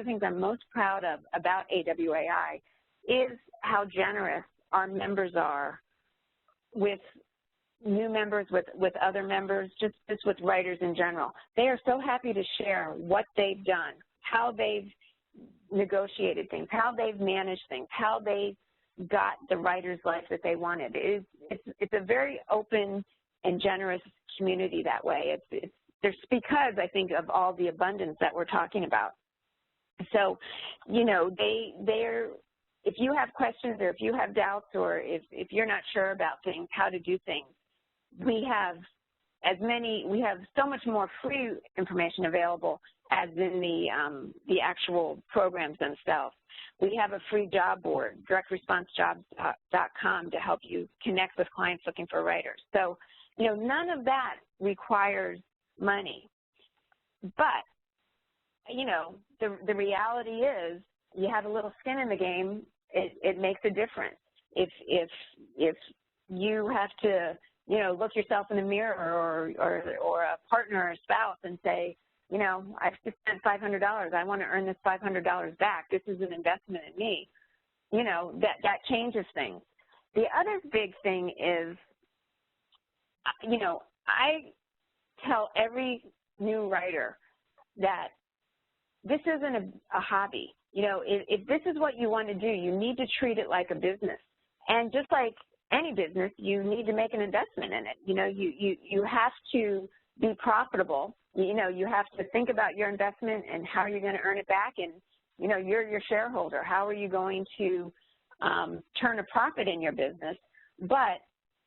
Speaker 2: things I'm most proud of about AWAI is how generous our members are with new members, with other members, just with writers in general. They are so happy to share what they've done, how they've negotiated things, how they've managed things, how they got the writer's life that they wanted. It's a very open and generous community that way. There's because, I think, of all the abundance that we're talking about. So, if you have questions or if you have doubts or if you're not sure about things, how to do things, we have so much more free information available as in the actual programs themselves. We have a free job board, directresponsejobs.com, to help you connect with clients looking for writers. So, none of that requires money. But, the reality is you have a little skin in the game, it makes a difference. If you have to, look yourself in the mirror or a partner or a spouse and say, I've just spent $500. I want to earn this $500 back. This is an investment in me. That changes things. The other big thing is, I tell every new writer that this isn't a hobby. You know, if this is what you want to do, you need to treat it like a business. And just like any business, you need to make an investment in it. You know, you have to be profitable. You know, you have to think about your investment and how you're going to earn it back. And, you know, you're your shareholder. How are you going to turn a profit in your business? But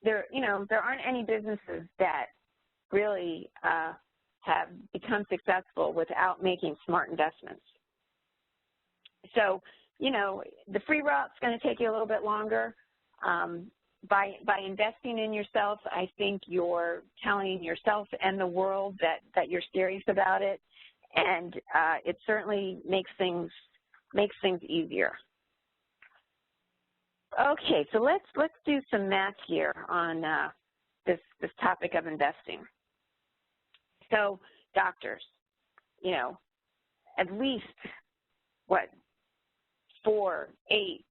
Speaker 2: there aren't any businesses that really have become successful without making smart investments. So, you know, the free route's going to take you a little bit longer. By investing in yourself, I think you're telling yourself and the world that you're serious about it, and it certainly makes things easier. Okay, so let's do some math here on this topic of investing. So, doctors, you know, at least what, 4, 8,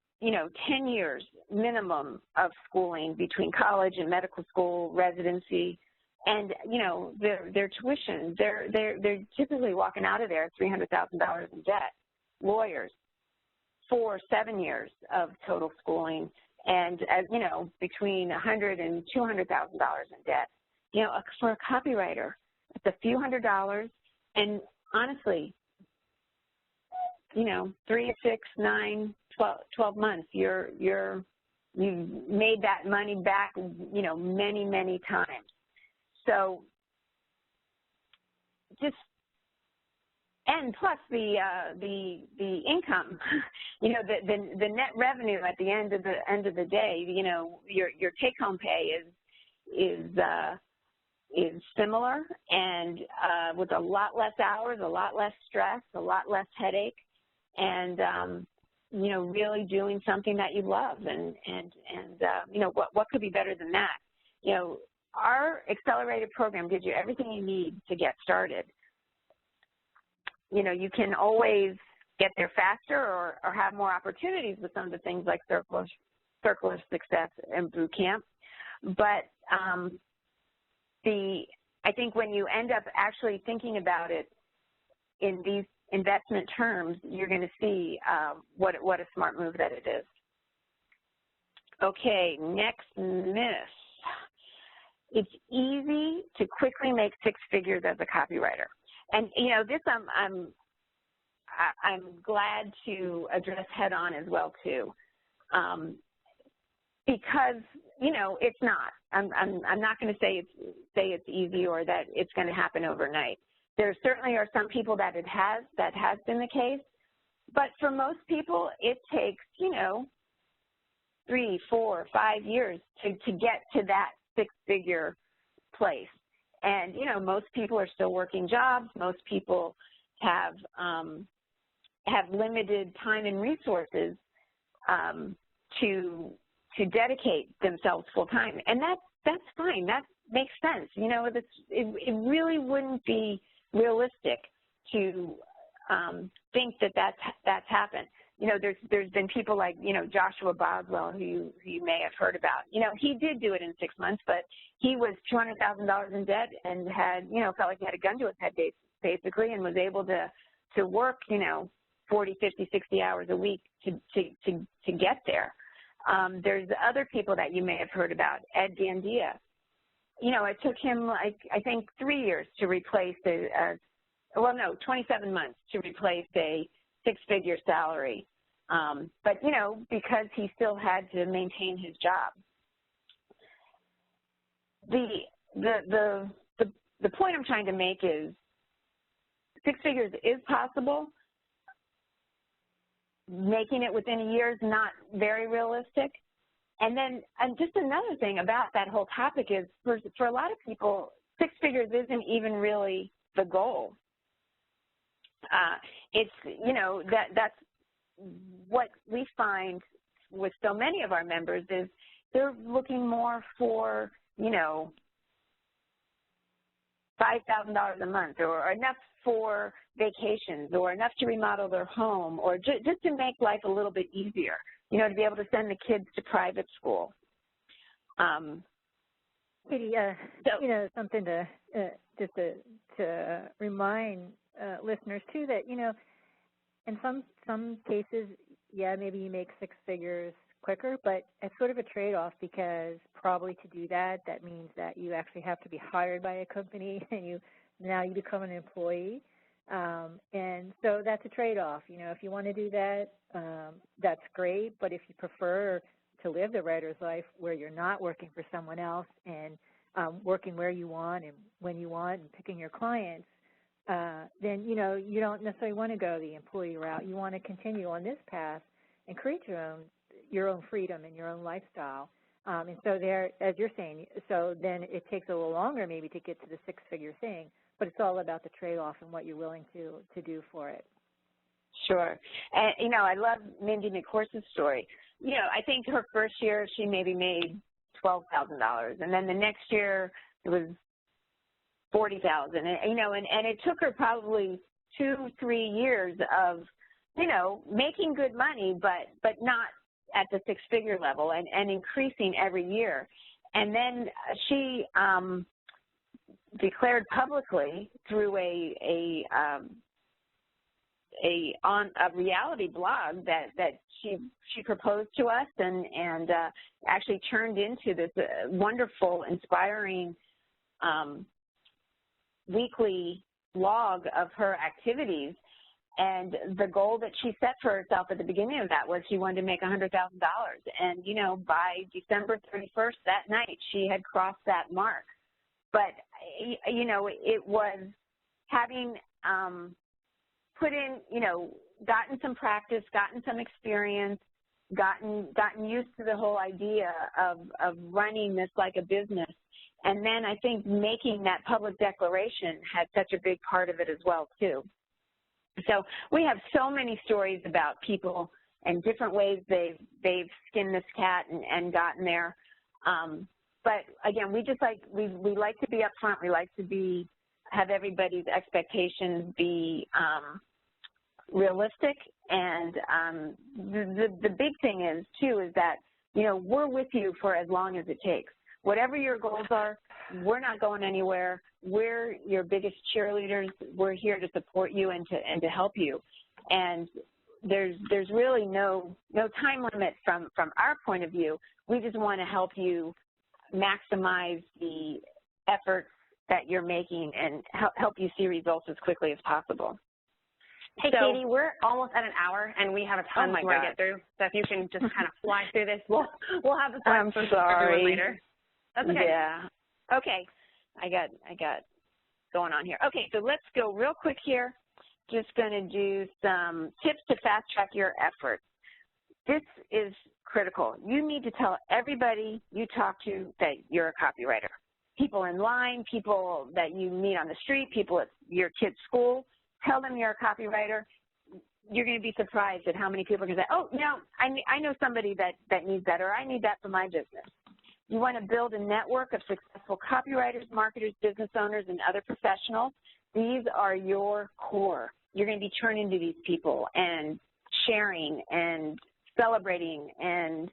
Speaker 2: 10 years minimum of schooling between college and medical school, residency, and, you know, their tuition, they're typically walking out of there $300,000 in debt. Lawyers, 4, 7 years of total schooling, and, you know, between $100,000 and $200,000 in debt. You know, for a copywriter, it's a few $100s, and honestly, you know, 3, 6, 9, 12 months, you've made that money back, you know, many, many times. So just, and plus the income, you know, the net revenue at the end of the day, you know, your take-home pay is similar, and with a lot less hours, a lot less stress, a lot less headache, and you know, really doing something that you love, and you know, what could be better than that? You know, our accelerated program gives you everything you need to get started. You know, you can always get there faster or have more opportunities with some of the things like Circle of Success and Boot Camp. But I think when you end up actually thinking about it in these investment terms, you're going to see what a smart move that it is. Okay, next myth. It's easy to quickly make 6 figures as a copywriter. And, you know, this I'm glad to address head on as well, too, because, you know, it's not. I'm not going to say it's easy or that it's going to happen overnight. There certainly are some people that has been the case, but for most people, it takes, you know, 3, 4, 5 years to get to that 6-figure place. And, you know, most people are still working jobs. Most people have limited time and resources to dedicate themselves full time, and that's fine. That makes sense. You know, it really wouldn't be realistic to think that that's happened. You know, there's been people like, you know, Joshua Boswell, who you may have heard about. You know, he did do it in 6 months, but he was $200,000 in debt and had, you know, felt like he had a gun to his head basically, and was able to work, you know, 40, 50, 60 hours a week to get there. There's other people that you may have heard about. Ed Gandia. You know, it took him, like, I think 3 years to replace 27 months to replace a 6-figure salary. But, you know, because he still had to maintain his job. The point I'm trying to make is 6 figures is possible. Making it within a year is not very realistic. And then just another thing about that whole topic is for a lot of people, 6 figures isn't even really the goal. It's, you know, that's what we find with so many of our members is they're looking more for, you know, $5,000 a month or enough for vacations or enough to remodel their home or just to make life a little bit easier, you know, to be able to send the kids to private school.
Speaker 3: Katie, you know, something to just to remind listeners too that, you know, In some cases, yeah, maybe you make 6 figures quicker, but it's sort of a trade-off because probably to do that, that means that you actually have to be hired by a company and now you become an employee. And so that's a trade-off. You know, if you want to do that, that's great, but if you prefer to live the writer's life where you're not working for someone else and working where you want and when you want and picking your clients, then, you know, you don't necessarily want to go the employee route. You want to continue on this path and create your own freedom and your own lifestyle. And so there, as you're saying, so then it takes a little longer maybe to get to the 6-figure thing, but it's all about the trade-off and what you're willing to do for it.
Speaker 2: Sure. And, you know, I love Mindy McCourse's story. You know, I think her first year she maybe made $12,000, and then the next year it was $40,000. And, you know, and it took her probably 2-3 years of, you know, making good money, but not at the 6-figure level and increasing every year. And then she declared publicly through a reality blog that she proposed to us and actually turned into this wonderful, inspiring weekly log of her activities. And the goal that she set for herself at the beginning of that was she wanted to make $100,000. And, you know, by December 31st, that night, she had crossed that mark. But, you know, it was having put in, you know, gotten some practice, gotten some experience, gotten used to the whole idea of running this like a business. And then I think making that public declaration had such a big part of it as well, too. So we have so many stories about people and different ways they've skinned this cat and gotten there. But again, we like to be upfront. We like to have everybody's expectations be realistic. And the big thing is too is that, you know, we're with you for as long as it takes. Whatever your goals are, we're not going anywhere. We're your biggest cheerleaders. We're here to support you and to help you. And there's really no time limit from our point of view. We just want to help you maximize the efforts that you're making and help you see results as quickly as possible.
Speaker 1: Hey, so, Katie, we're almost at an hour, and we have a ton more to get through. So if you can just kind of fly through this, we'll have the time for everyone later. That's okay.
Speaker 2: Yeah. Okay. I got going on here. Okay, so let's go real quick here. Just going to do some tips to fast track your efforts. This is critical. You need to tell everybody you talk to that you're a copywriter. People in line, people that you meet on the street, people at your kid's school. Tell them you're a copywriter. You're going to be surprised at how many people are going to say, oh, no, I know somebody that needs that, or I need that for my business. You want to build a network of successful copywriters, marketers, business owners, and other professionals. These are your core. You're going to be turning to these people and sharing and celebrating and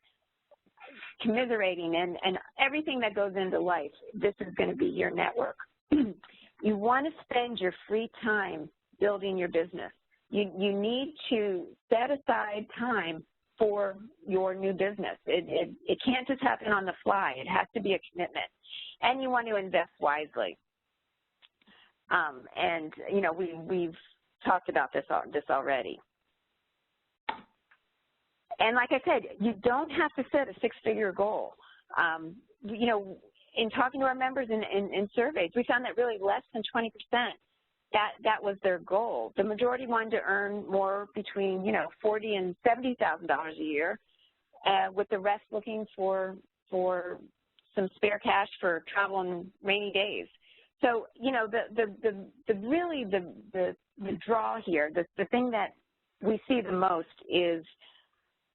Speaker 2: commiserating and everything that goes into life. This is going to be your network. You want to spend your free time building your business. You need to set aside time for your new business. It can't just happen on the fly. It has to be a commitment. And you want to invest wisely. And, you know, we've talked about this already. And like I said, you don't have to set a 6-figure goal. You know, in talking to our members in surveys, we found that really less than 20%, that was their goal. The majority wanted to earn more between, you know, $40,000 and $70,000 a year, with the rest looking for some spare cash for travel and rainy days. So, you know, the draw here, the thing that we see the most is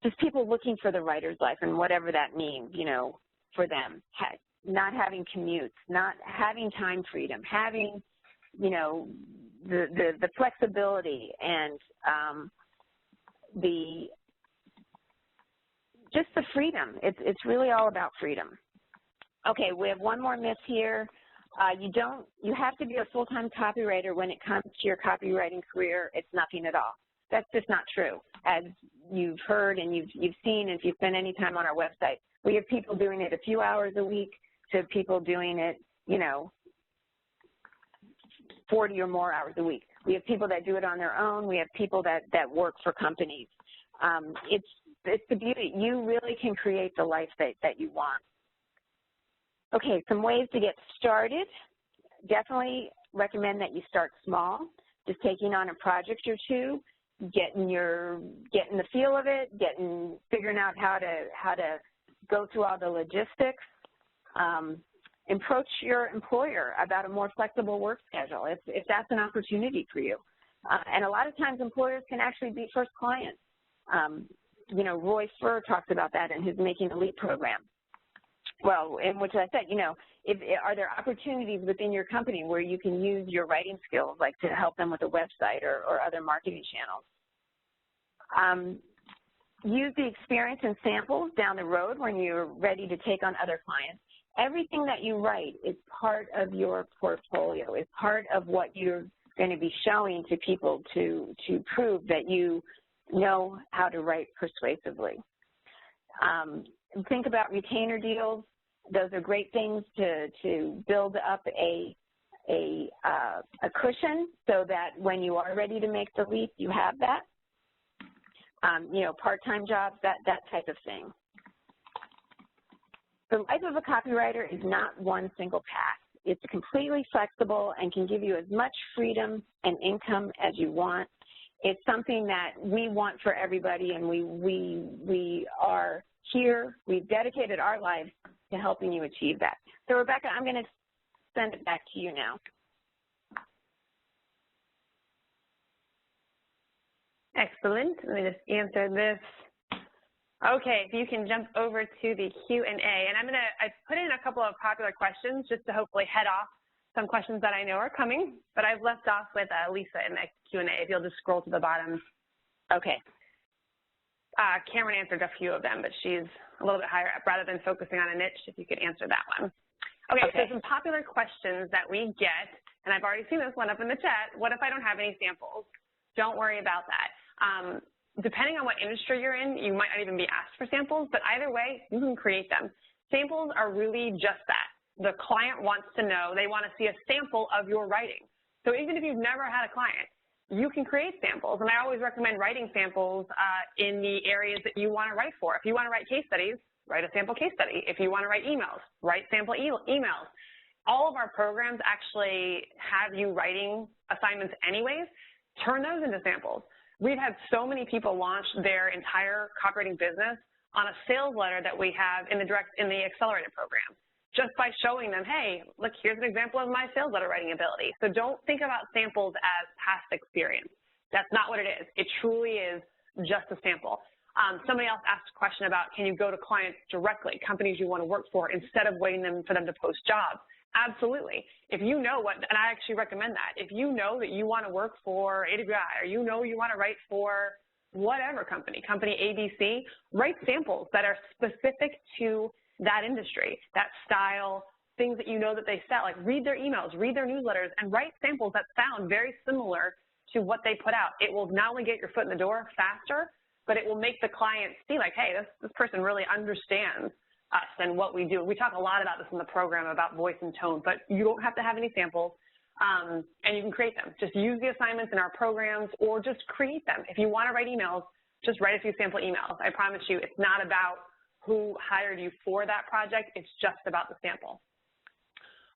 Speaker 2: just people looking for the writer's life and whatever that means, you know, for them. Not having commutes, not having time freedom, having, you know, the flexibility and just the freedom. It's really all about freedom. Okay, we have one more myth here. You have to be a full-time copywriter when it comes to your copywriting career. It's nothing at all. That's just not true. As you've heard and you've seen, if you've spent any time on our website, we have people doing it a few hours a week to people doing it, 40 or more hours a week. We have people that do it on their own. We have people that work for companies. It's the beauty. You really can create the life that you want. Okay, some ways to get started. Definitely recommend that you start small, just taking on a project or two, getting the feel of it, figuring out how to go through all the logistics. Approach your employer about a more flexible work schedule if that's an opportunity for you. And a lot of times employers can actually be first clients. Roy Furr talks about that in his Making a Leap program. Well, in which I said, are there opportunities within your company where you can use your writing skills, like to help them with a website or other marketing channels? Use the experience and samples down the road when you're ready to take on other clients. Everything that you write is part of your portfolio, is part of what you're going to be showing to people to prove that you know how to write persuasively. Think about retainer deals. Those are great things to build up a cushion so that when you are ready to make the leap, you have that. Part-time jobs, that type of thing. The life of a copywriter is not one single path. It's completely flexible and can give you as much freedom and income as you want. It's something that we want for everybody, and we are here. We've dedicated our lives to helping you achieve that. So, Rebecca, I'm going to send it back to you now.
Speaker 1: Excellent. Let me just answer this. Okay, if you can jump over to the Q&A, and I put in a couple of popular questions just to hopefully head off some questions that I know are coming, but I've left off with Lisa in the Q&A, if you'll just scroll to the bottom.
Speaker 2: Okay.
Speaker 1: Cameron answered a few of them, but she's a little bit higher up. Rather than focusing on a niche, if you could answer that one. Okay, so some popular questions that we get, and I've already seen this one up in the chat. What if I don't have any samples? Don't worry about that. Depending on what industry you're in, you might not even be asked for samples, but either way, you can create them. Samples are really just that. The client wants to know, they want to see a sample of your writing. So even if you've never had a client, you can create samples, and I always recommend writing samples in the areas that you want to write for. If you want to write case studies, write a sample case study. If you want to write emails, write sample emails. All of our programs actually have you writing assignments anyways. Turn those into samples. We've had so many people launch their entire copywriting business on a sales letter that we have in the accelerated program, just by showing them, hey, look, here's an example of my sales letter writing ability. So don't think about samples as past experience. That's not what it is. It truly is just a sample. Somebody else asked a question about, can you go to clients directly, companies you want to work for, instead of waiting for them to post jobs? Absolutely. If you know what, and I actually recommend that, if you know that you want to work for AWAI, or you know you want to write for whatever company ABC, write samples that are specific to that industry, that style, things that you know that they sell. Like read their emails, read their newsletters, and write samples that sound very similar to what they put out. It will not only get your foot in the door faster, but it will make the client see like, hey, this person really understands us and what we do. We talk a lot about this in the program about voice and tone, but you don't have to have any samples, and you can create them. Just use the assignments in our programs or just create them. If you want to write emails, just write a few sample emails. I promise you it's not about who hired you for that project. It's just about the sample.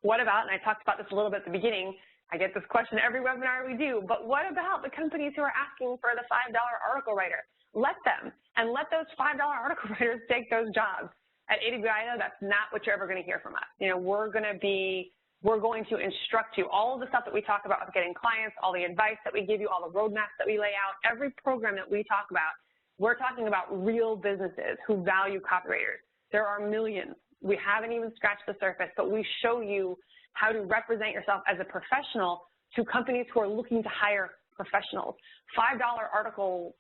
Speaker 1: What about, and I talked about this a little bit at the beginning, I get this question every webinar we do, but what about the companies who are asking for the $5 article writer? Let them, and let those $5 article writers take those jobs. At AWAI, though, that's not what you're ever going to hear from us. We're going to instruct you. All of the stuff that we talk about with getting clients, all the advice that we give you, all the roadmaps that we lay out, every program that we talk about, we're talking about real businesses who value copywriters. There are millions. We haven't even scratched the surface, but we show you how to represent yourself as a professional to companies who are looking to hire professionals. $5 article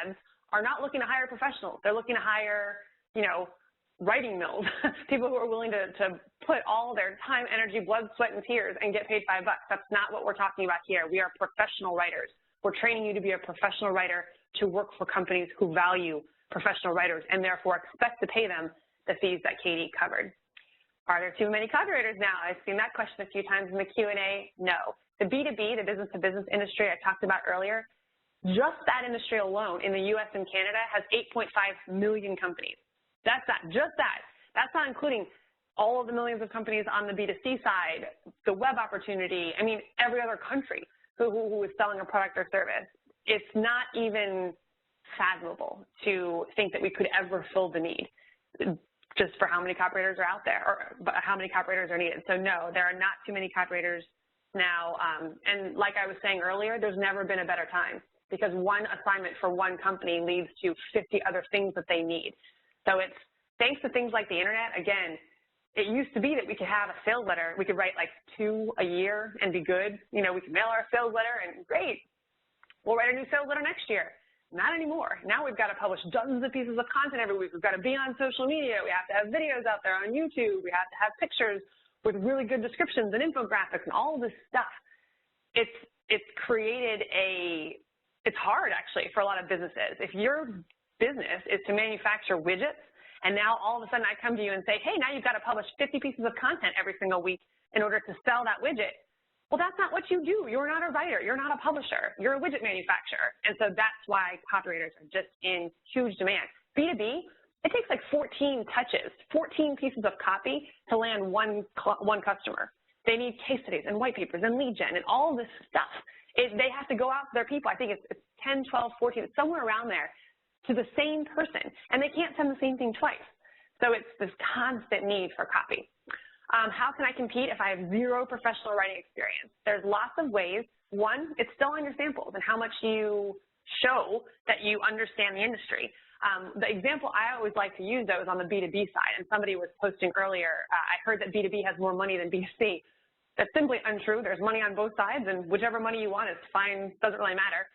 Speaker 1: ads are not looking to hire professionals. They're looking to hire, writing mills, people who are willing to put all their time, energy, blood, sweat, and tears and get paid $5. That's not what we're talking about here. We are professional writers We're training you to be a professional writer to work for companies who value professional writers and therefore expect to pay them the fees that Katie covered. Are there too many copywriters now? I've seen that question a few times in the Q&A. No. The B2B, the business-to-business industry I talked about earlier, just that industry alone in the U.S. and Canada has 8.5 million companies. That's that, just that. That's not including all of the millions of companies on the B2C side, the web opportunity, I mean, every other country who is selling a product or service. It's not even fathomable to think that we could ever fill the need just for how many copywriters are out there or how many copywriters are needed. So no, there are not too many copywriters now. And like I was saying earlier, there's never been a better time because one assignment for one company leads to 50 other things that they need. So it's thanks to things like the internet, again, it used to be that we could have a sales letter. We could write like 2 a year and be good. You know, we could mail our sales letter and great. We'll write a new sales letter next year. Not anymore. Now we've got to publish dozens of pieces of content every week. We've got to be on social media. We have to have videos out there on YouTube. We have to have pictures with really good descriptions and infographics and all of this stuff. It's created it's hard actually for a lot of businesses. If your business is to manufacture widgets and now all of a sudden I come to you and say, hey, now you've got to publish 50 pieces of content every single week in order to sell that widget. Well, that's not what you do. You're not a writer. You're not a publisher. You're a widget manufacturer. And so that's why copywriters are just in huge demand. B2B, it takes like 14 touches, 14 pieces of copy to land one customer. They need case studies and white papers and lead gen and all this stuff. They have to go out to their people. I think it's 10, 12, 14, it's somewhere around there to the same person. And they can't send the same thing twice. So it's this constant need for copy. How can I compete if I have 0 professional writing experience? There's lots of ways. One, it's still on your samples and how much you show that you understand the industry. The example I always like to use, though, is on the B2B side. And somebody was posting earlier, I heard that B2B has more money than B2C. That's simply untrue. There's money on both sides, and whichever money you want is fine, doesn't really matter.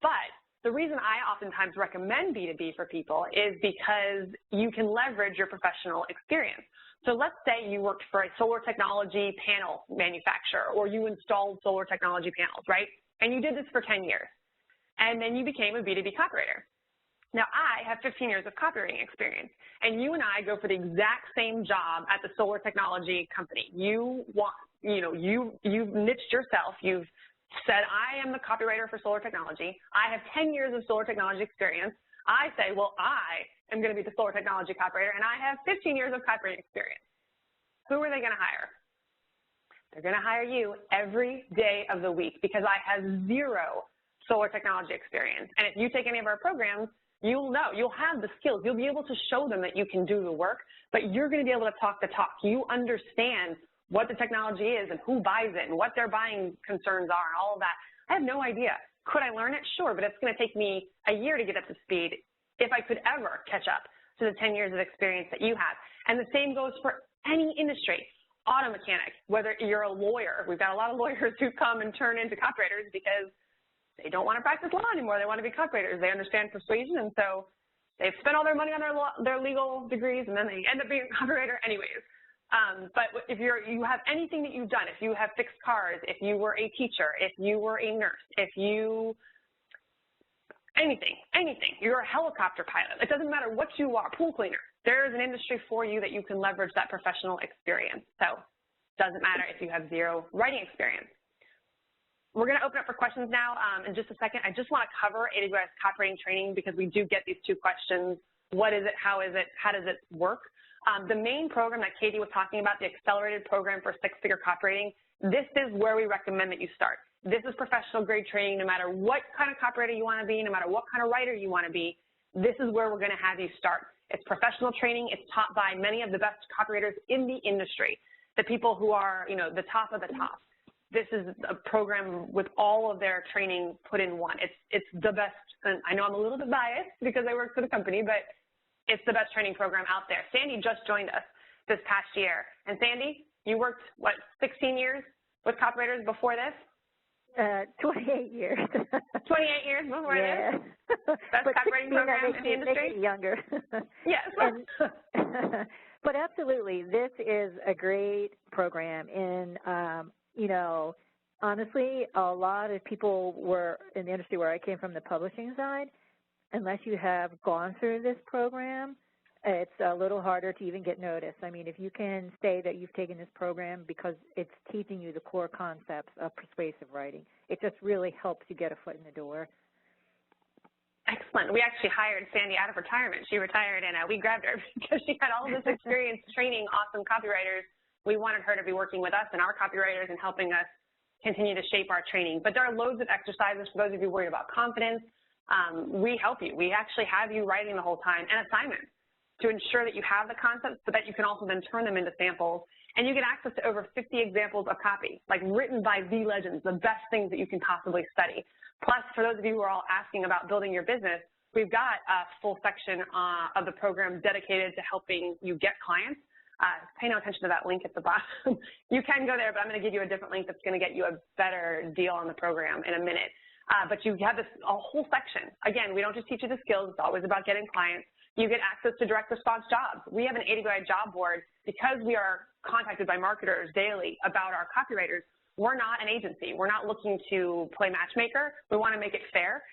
Speaker 1: But the reason I oftentimes recommend B2B for people is because you can leverage your professional experience. So let's say you worked for a solar technology panel manufacturer or you installed solar technology panels, right? And you did this for 10 years. And then you became a B2B copywriter. Now, I have 15 years of copywriting experience, and you and I go for the exact same job at the solar technology company. You've niched yourself. You've said, I am the copywriter for solar technology. I have 10 years of solar technology experience. I say, well, I am going to be the solar technology copywriter, and I have 15 years of copywriting experience. Who are they going to hire? They're going to hire you every day of the week because I have 0 solar technology experience. And if you take any of our programs, you'll know, you'll have the skills. You'll be able to show them that you can do the work, but you're going to be able to talk the talk. You understand what the technology is and who buys it and what their buying concerns are and all of that. I have no idea. Could I learn it? Sure, but it's going to take me a year to get up to speed if I could ever catch up to the 10 years of experience that you have. And the same goes for any industry. Auto mechanic, whether you're a lawyer. We've got a lot of lawyers who come and turn into copywriters because they don't want to practice law anymore. They want to be copywriters. They understand persuasion, and so they've spent all their money on their legal degrees, and then they end up being a copywriter anyways. But if you have anything that you've done, if you have fixed cars, if you were a teacher, if you were a nurse, if you, anything, you're a helicopter pilot, it doesn't matter what you are, pool cleaner, there is an industry for you that you can leverage that professional experience. So it doesn't matter if you have 0 writing experience. We're going to open up for questions now in just a second. I just want to cover AWAI's copywriting training because we do get these 2 questions. What is it? How is it? How does it work? The main program that Katie was talking about, the accelerated program for 6-figure copywriting, this is where we recommend that you start. This is professional grade training. No matter what kind of copywriter you want to be, no matter what kind of writer you want to be, this is where we're going to have you start. It's professional training. It's taught by many of the best copywriters in the industry, the people who are, the top of the top. This is a program with all of their training put in one. It's the best, and I know I'm a little bit biased because I work for the company, but it's the best training program out there. Sandy just joined us this past year. And Sandy, you worked, 16 years with copywriters before this?
Speaker 3: 28 years.
Speaker 1: 28 years before this? Best copywriting program in the industry?
Speaker 3: Younger.
Speaker 1: Yes.
Speaker 3: But absolutely, this is a great program in, honestly, a lot of people were in the industry where I came from, the publishing side. Unless you have gone through this program, it's a little harder to even get noticed. I mean, if you can say that you've taken this program because it's teaching you the core concepts of persuasive writing, it just really helps you get a foot in the door.
Speaker 1: Excellent. We actually hired Sandy out of retirement. She retired, and we grabbed her because she had all of this experience training awesome copywriters. We wanted her to be working with us and our copywriters and helping us continue to shape our training. But there are loads of exercises for those of you worried about confidence. We help you. We actually have you writing the whole time, and assignments to ensure that you have the concepts so that you can also then turn them into samples. And you get access to over 50 examples of copy, like written by the legends, the best things that you can possibly study. Plus, for those of you who are all asking about building your business, we've got a full section of the program dedicated to helping you get clients. Pay no attention to that link at the bottom. You can go there, but I'm going to give you a different link that's going to get you a better deal on the program in a minute. But you have a whole section. Again, we don't just teach you the skills. It's always about getting clients. You get access to direct response jobs. We have an AWAI job board because we are contacted by marketers daily about our copywriters. We're not an agency. We're not looking to play matchmaker. We want to make it fair.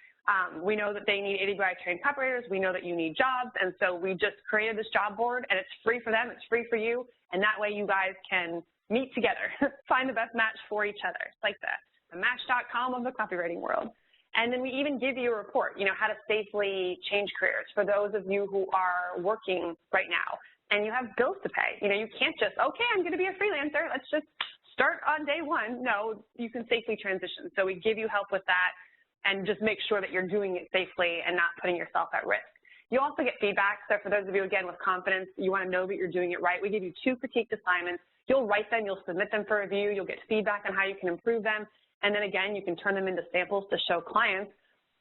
Speaker 1: We know that they need AWAI trained copywriters. We know that you need jobs. And so we just created this job board, and it's free for them. It's free for you. And that way you guys can meet together, find the best match for each other. It's like the match.com of the copywriting world. And then we even give you a report, how to safely change careers for those of you who are working right now and you have bills to pay. You can't just, okay, I'm going to be a freelancer. Let's just start on day one. No, you can safely transition. So we give you help with that and just make sure that you're doing it safely and not putting yourself at risk. You also get feedback. So for those of you, again, with confidence, you want to know that you're doing it right. We give you 2 critiqued assignments. You'll write them. You'll submit them for review. You'll get feedback on how you can improve them. And then again, you can turn them into samples to show clients.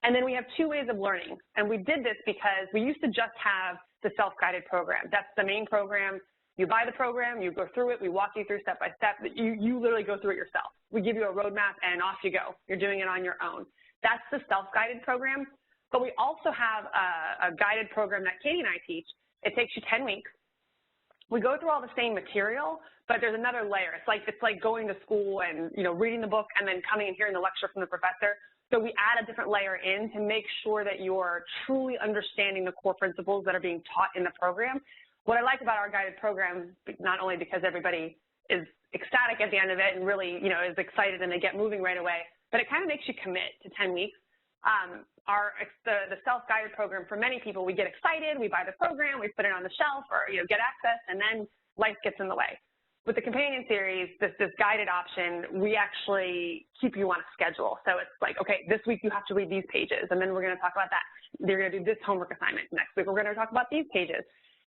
Speaker 1: And then we have 2 ways of learning. And we did this because we used to just have the self-guided program. That's the main program. You buy the program, you go through it, we walk you through step by step, but you literally go through it yourself. We give you a roadmap and off you go. You're doing it on your own. That's the self-guided program. But we also have a guided program that Katie and I teach. It takes you 10 weeks. We go through all the same material, but there's another layer. It's like going to school and reading the book and then coming and hearing the lecture from the professor. So we add a different layer in to make sure that you're truly understanding the core principles that are being taught in the program. What I like about our guided program, not only because everybody is ecstatic at the end of it and really is excited and they get moving right away, but it kind of makes you commit to 10 weeks. The self-guided program, for many people, we get excited, we buy the program, we put it on the shelf or get access, and then life gets in the way. With the companion series, this guided option, we actually keep you on a schedule. So it's like, okay, this week you have to read these pages, and then we're going to talk about that. You're going to do this homework assignment. Next week we're going to talk about these pages.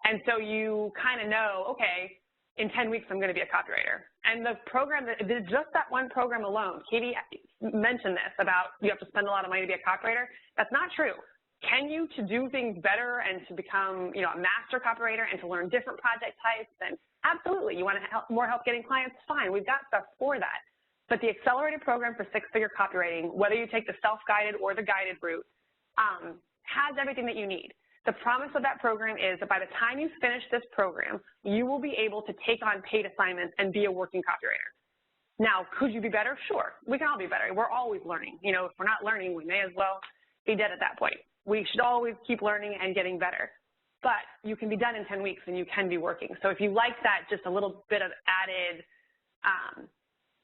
Speaker 1: And so you kind of know, okay, in 10 weeks I'm going to be a copywriter. And the program, just that one program alone, Katie mentioned this about you have to spend a lot of money to be a copywriter. That's not true. Can you, to do things better and to become a master copywriter and to learn different project types? And absolutely, you want more help getting clients? Fine, we've got stuff for that. But the accelerated program for 6-figure copywriting, whether you take the self-guided or the guided route, has everything that you need. The promise of that program is that by the time you finish this program, you will be able to take on paid assignments and be a working copywriter. Now, could you be better? Sure, we can all be better. We're always learning. If we're not learning, we may as well be dead at that point. We should always keep learning and getting better. But you can be done in 10 weeks and you can be working. So if you like that, just a little bit of added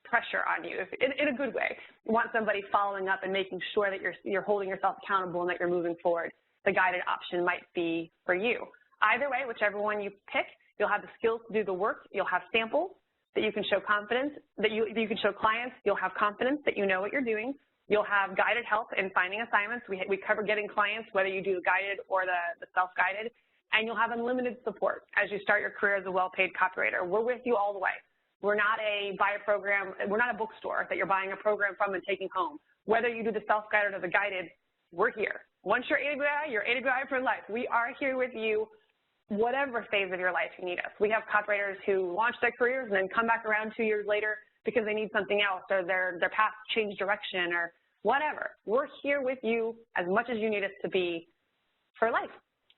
Speaker 1: pressure on you, in a good way, you want somebody following up and making sure that you're holding yourself accountable and that you're moving forward, the guided option might be for you. Either way, whichever one you pick, you'll have the skills to do the work. You'll have samples that you can show confidence, that you can show clients. You'll have confidence that you know what you're doing. You'll have guided help in finding assignments. We cover getting clients, whether you do the guided or the self-guided. And you'll have unlimited support as you start your career as a well-paid copywriter. We're with you all the way. We're not a program. We're not a bookstore that you're buying a program from and taking home. Whether you do the self-guided or the guided, we're here. Once you're AWAI for life. We are here with you, whatever phase of your life you need us. We have copywriters who launch their careers and then come back around 2 years later because they need something else or their path changed direction or whatever. We're here with you as much as you need us to be for life.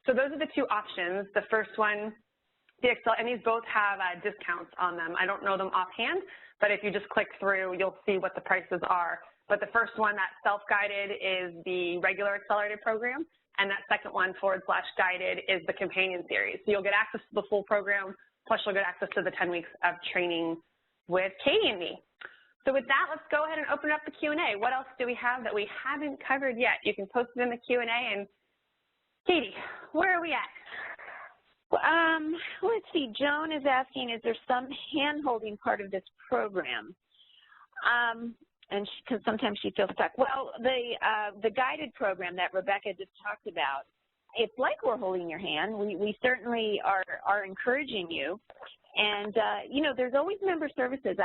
Speaker 1: So those are the 2 options. The first one, and these both have discounts on them. I don't know them offhand, but if you just click through, you'll see what the prices are. But the first one, that self-guided, is the regular accelerated program, and that second one, /guided, is the companion series. So you'll get access to the full program, plus you'll get access to the 10 weeks of training with Katie and me. So with that, let's go ahead and open up the Q&A. What else do we have that we haven't covered yet? You can post it in the Q&A. And Katie, where are we at?
Speaker 2: Let's see. Joan is asking, is there some hand-holding part of this program? And because sometimes she feels stuck. Well, the guided program that Rebecca just talked about, it's like we're holding your hand. We certainly are encouraging you. And, you know, there's always member services.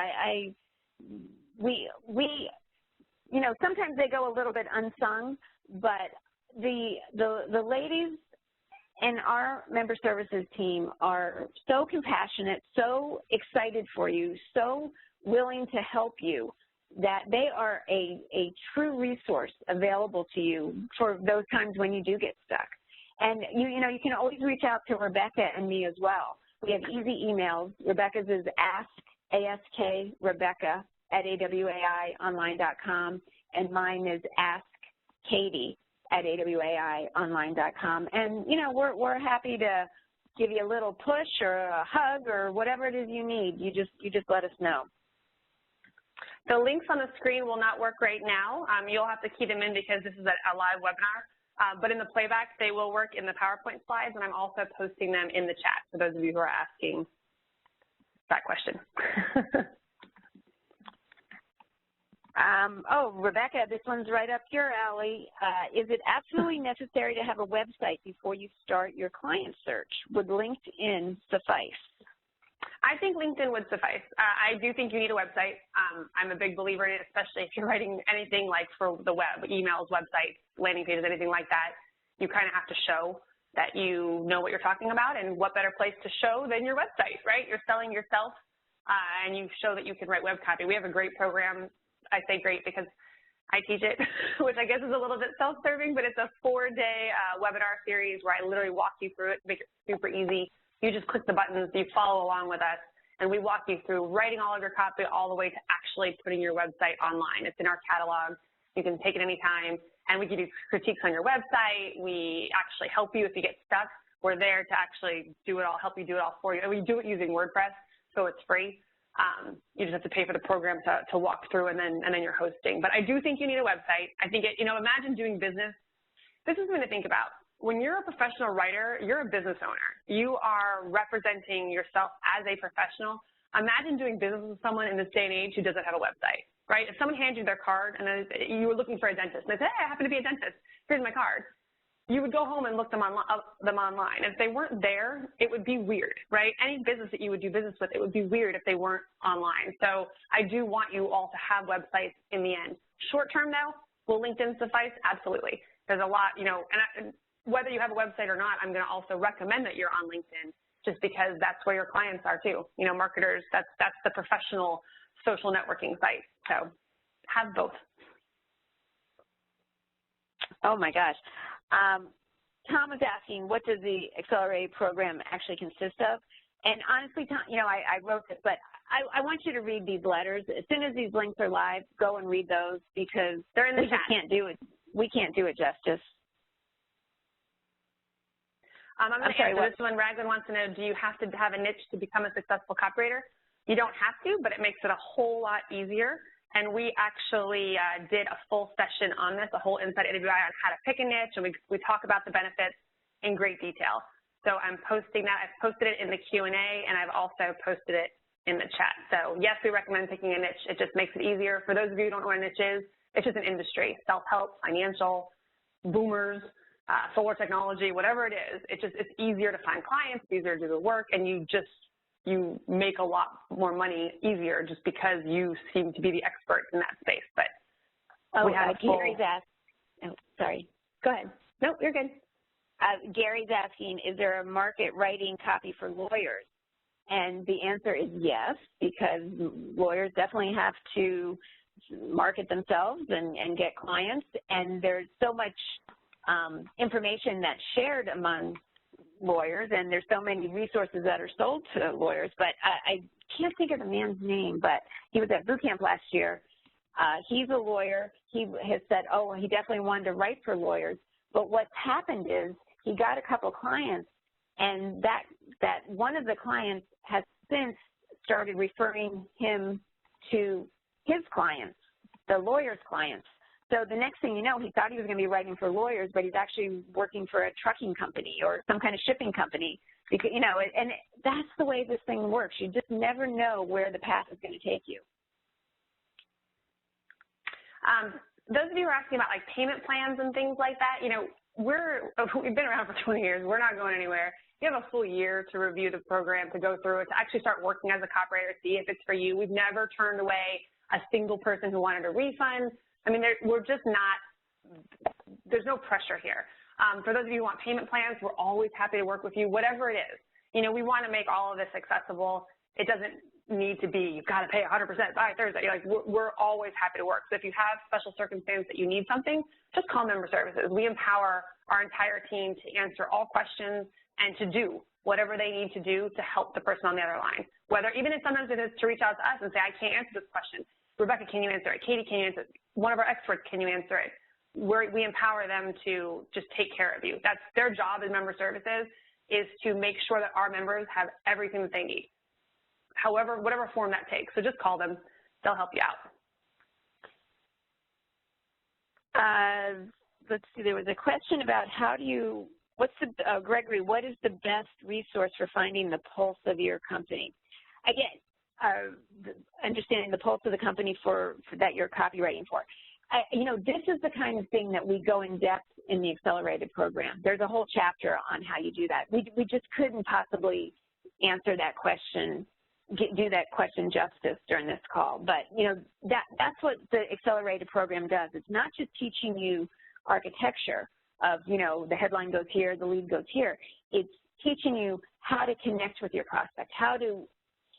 Speaker 2: You know, sometimes they go a little bit unsung, but the ladies and our member services team are so compassionate, so excited for you, so willing to help you, that they are a true resource available to you for those times when you do get stuck. And, you know, you can always reach out to Rebecca and me as well. We have easy emails. Rebecca's is ask Rebecca at AWAIonline.com, and mine is askkatie at AWAIonline.com. And, you know, we're happy to give you a little push or a hug or whatever it is you need. You just let us know.
Speaker 1: The links on the screen will not work right now. You'll have to key them in because this is a live webinar. But in the playback, they will work in the PowerPoint slides, and I'm also posting them in the chat for those of you who are asking that question.
Speaker 2: Oh, Rebecca, this one's right up your alley. Is it absolutely necessary to have a website before you start your client search? Would LinkedIn suffice?
Speaker 1: I think LinkedIn would suffice. I do think you need a website. I'm a big believer in it, especially if you're writing anything like for the web, emails, websites, landing pages, anything like that. You kind of have to show that you know what you're talking about, and what better place to show than your website, right? You're selling yourself, and you show that you can write web copy. We have a great program. I say great because I teach it, which I guess is a little bit self-serving, but it's a 4-day webinar series where I literally walk you through it, make it super easy. You just click the buttons, you follow along with us, and we walk you through writing all of your copy all the way to actually putting your website online. It's in our catalog. You can take it anytime, and we give you critiques on your website. We actually help you if you get stuck. We're there to actually do it all, help you do it all for you. And we do it using WordPress, so it's free. You just have to pay for the program to walk through, and then you're hosting. But I do think you need a website. I think you know, imagine doing business. This is something to think about. When you're a professional writer, you're a business owner. You are representing yourself as a professional. Imagine doing business with someone in this day and age who doesn't have a website, right? If someone hands you their card and then you were looking for a dentist, and they say, hey, I happen to be a dentist, here's my card. You would go home and look them online. If they weren't there, it would be weird, right? Any business that you would do business with, it would be weird if they weren't online. So I do want you all to have websites in the end. Short term, though, will LinkedIn suffice? Absolutely. There's a lot, you know, and whether you have a website or not, I'm going to also recommend that you're on LinkedIn, just because that's where your clients are too. You know, marketers, that's the professional social networking site. So have both.
Speaker 2: Oh my gosh. Tom was asking, what does the accelerated program actually consist of? And honestly, Tom, you know, I wrote this, but I want you to read these letters. As soon as these links are live, go and read those, because
Speaker 1: they're in the chat.
Speaker 2: We can't do it justice.
Speaker 1: I'm going to answer this one. Raglan wants to know, do you have to have a niche to become a successful copywriter? You don't have to, but it makes it a whole lot easier. And we actually did a full session on this, a whole Inside AWAI on how to pick a niche, and we talk about the benefits in great detail. So I'm posting that. I've posted it in the Q&A, and I've also posted it in the chat. So yes, we recommend picking a niche. It just makes it easier. For those of you who don't know what a niche is, it's just an industry, self-help, financial, boomers, solar technology, whatever it is. It's easier to find clients, it's easier to do the work, and you make a lot more money easier just because you seem to be the expert in that space. But we have
Speaker 2: Gary's asked. Oh, sorry.
Speaker 1: Go ahead. No, you're good.
Speaker 2: Gary's asking, is there a market writing copy for lawyers? And the answer is yes, because lawyers definitely have to market themselves and get clients, and there's so much information that's shared among lawyers, and there's so many resources that are sold to lawyers, but I can't think of the man's name, but he was at boot camp last year. He's a lawyer. He has said, oh, he definitely wanted to write for lawyers, but what's happened is he got a couple clients, and that one of the clients has since started referring him to his clients, the lawyer's clients. So the next thing you know, he thought he was going to be writing for lawyers, but he's actually working for a trucking company or some kind of shipping company. Because, you know, and that's the way this thing works. You just never know where the path is going to take you.
Speaker 1: Those of you who are asking about like payment plans and things like that, you know, we've been around for 20 years. We're not going anywhere. You have a full year to review the program, to go through it, to actually start working as a copywriter, see if it's for you. We've never turned away a single person who wanted a refund. I mean, we're just not, there's no pressure here. For those of you who want payment plans, we're always happy to work with you, whatever it is. You know, we want to make all of this accessible. It doesn't need to be, you've got to pay 100% by Thursday. Like, we're always happy to work. So if you have special circumstance that you need something, just call member services. We empower our entire team to answer all questions and to do whatever they need to do to help the person on the other line. Whether, even if sometimes it is to reach out to us and say, I can't answer this question. Rebecca, can you answer it? Katie, can you answer it? One of our experts, can you answer it? We empower them to just take care of you. That's their job as member services, is to make sure that our members have everything that they need, however, whatever form that takes. So just call them. They'll help you out.
Speaker 2: Let's see, there was a question about Gregory, what is the best resource for finding the pulse of your company? Again, understanding the pulse of the company that you're copywriting for. You know, this is the kind of thing that we go in depth in the accelerated program. There's a whole chapter on how you do that. We just couldn't possibly answer that question, do that question justice during this call. But, you know, that's what the accelerated program does. It's not just teaching you architecture of, you know, the headline goes here, the lead goes here. It's teaching you how to connect with your prospect, how to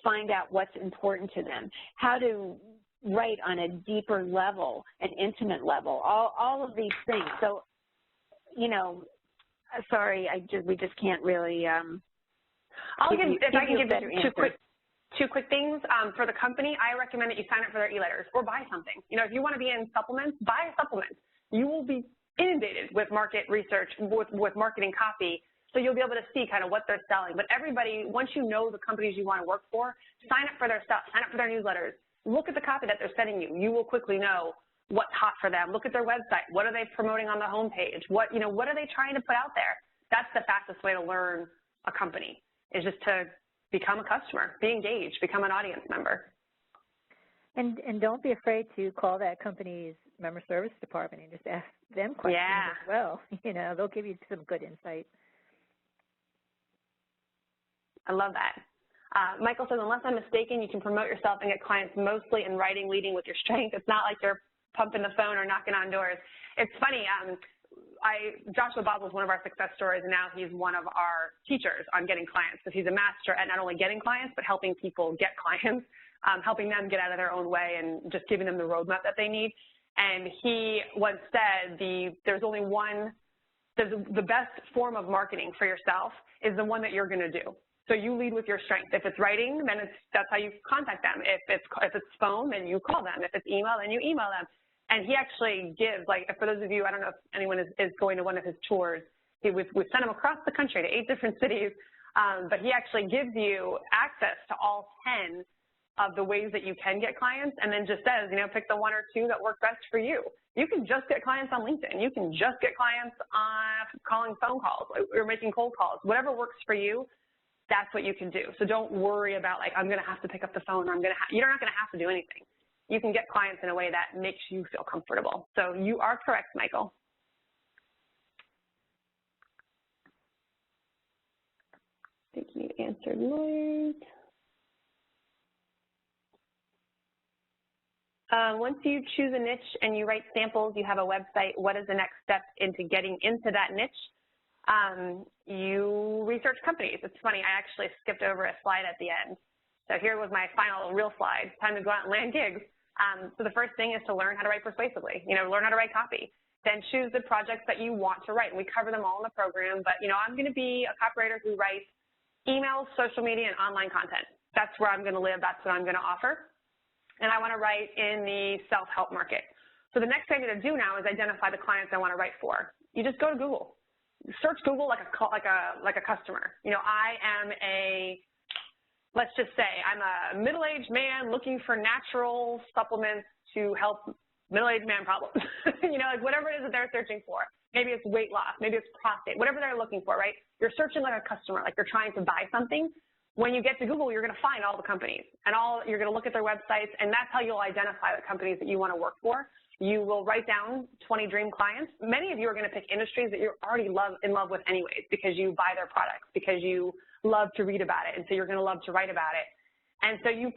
Speaker 2: find out what's important to them, how to write on a deeper level, an intimate level, all of these things. So, you know, sorry, we just can't really
Speaker 1: if I can give two quick things. For the company, I recommend that you sign up for their e-letters or buy something. You know, if you want to be in supplements, buy a supplement. You will be inundated with market research, with marketing copy, so you'll be able to see kind of what they're selling. But everybody, once you know the companies you want to work for, sign up for their stuff, sign up for their newsletters. Look at the copy that they're sending you. You will quickly know what's hot for them. Look at their website. What are they promoting on the homepage? What are they trying to put out there? That's the fastest way to learn a company, is just to become a customer, be engaged, become an audience member.
Speaker 3: And don't be afraid to call that company's member service department and just ask them questions as well. You know, they'll give you some good insight.
Speaker 1: I love that. Michael says, unless I'm mistaken, you can promote yourself and get clients mostly in writing, leading with your strength. It's not like you're pumping the phone or knocking on doors. It's funny. Joshua Bob was one of our success stories, and now he's one of our teachers on getting clients, because he's a master at not only getting clients, but helping people get clients, helping them get out of their own way and just giving them the roadmap that they need. And he once said, the best form of marketing for yourself is the one that you're going to do. So you lead with your strength. If it's writing, then that's how you contact them. If it's phone, then you call them. If it's email, then you email them. And he actually gives, like, for those of you, I don't know if anyone is going to one of his tours, we've sent him across the country to 8 different cities, but he actually gives you access to all 10 of the ways that you can get clients, and then just says, you know, pick the 1 or 2 that work best for you. You can just get clients on LinkedIn. You can just get clients on calling phone calls or making cold calls. Whatever works for you, that's what you can do. So don't worry about, like, I'm going to have to pick up the phone, or you're not going to have to do anything. You can get clients in a way that makes you feel comfortable. So you are correct, Michael. I think you answered Lloyd. Once you choose a niche and you write samples, you have a website, what is the next step into getting into that niche? You research companies. It's funny, I actually skipped over a slide at the end. So here was my final real slide, time to go out and land gigs. So the first thing is to learn how to write persuasively, you know, learn how to write copy. then choose the projects that you want to write. And we cover them all in the program, but, you know, I'm going to be a copywriter who writes emails, social media, and online content. That's where I'm going to live. That's what I'm going to offer. And I want to write in the self-help market. So the next thing I'm going to do now is identify the clients I want to write for. You just go to Google. Search Google like a customer. You know, let's just say I'm a middle-aged man looking for natural supplements to help middle-aged man problems. You know, like whatever it is that they're searching for. Maybe it's weight loss, maybe it's prostate, whatever they're looking for, right? You're searching like a customer, like you're trying to buy something. When you get to Google, you're going to find all the companies, and you're going to look at their websites, and that's how you'll identify the companies that you want to work for. You will write down 20 dream clients. Many of you are going to pick industries that you're already in love with anyways, because you buy their products, because you love to read about it, and so you're going to love to write about it. And so you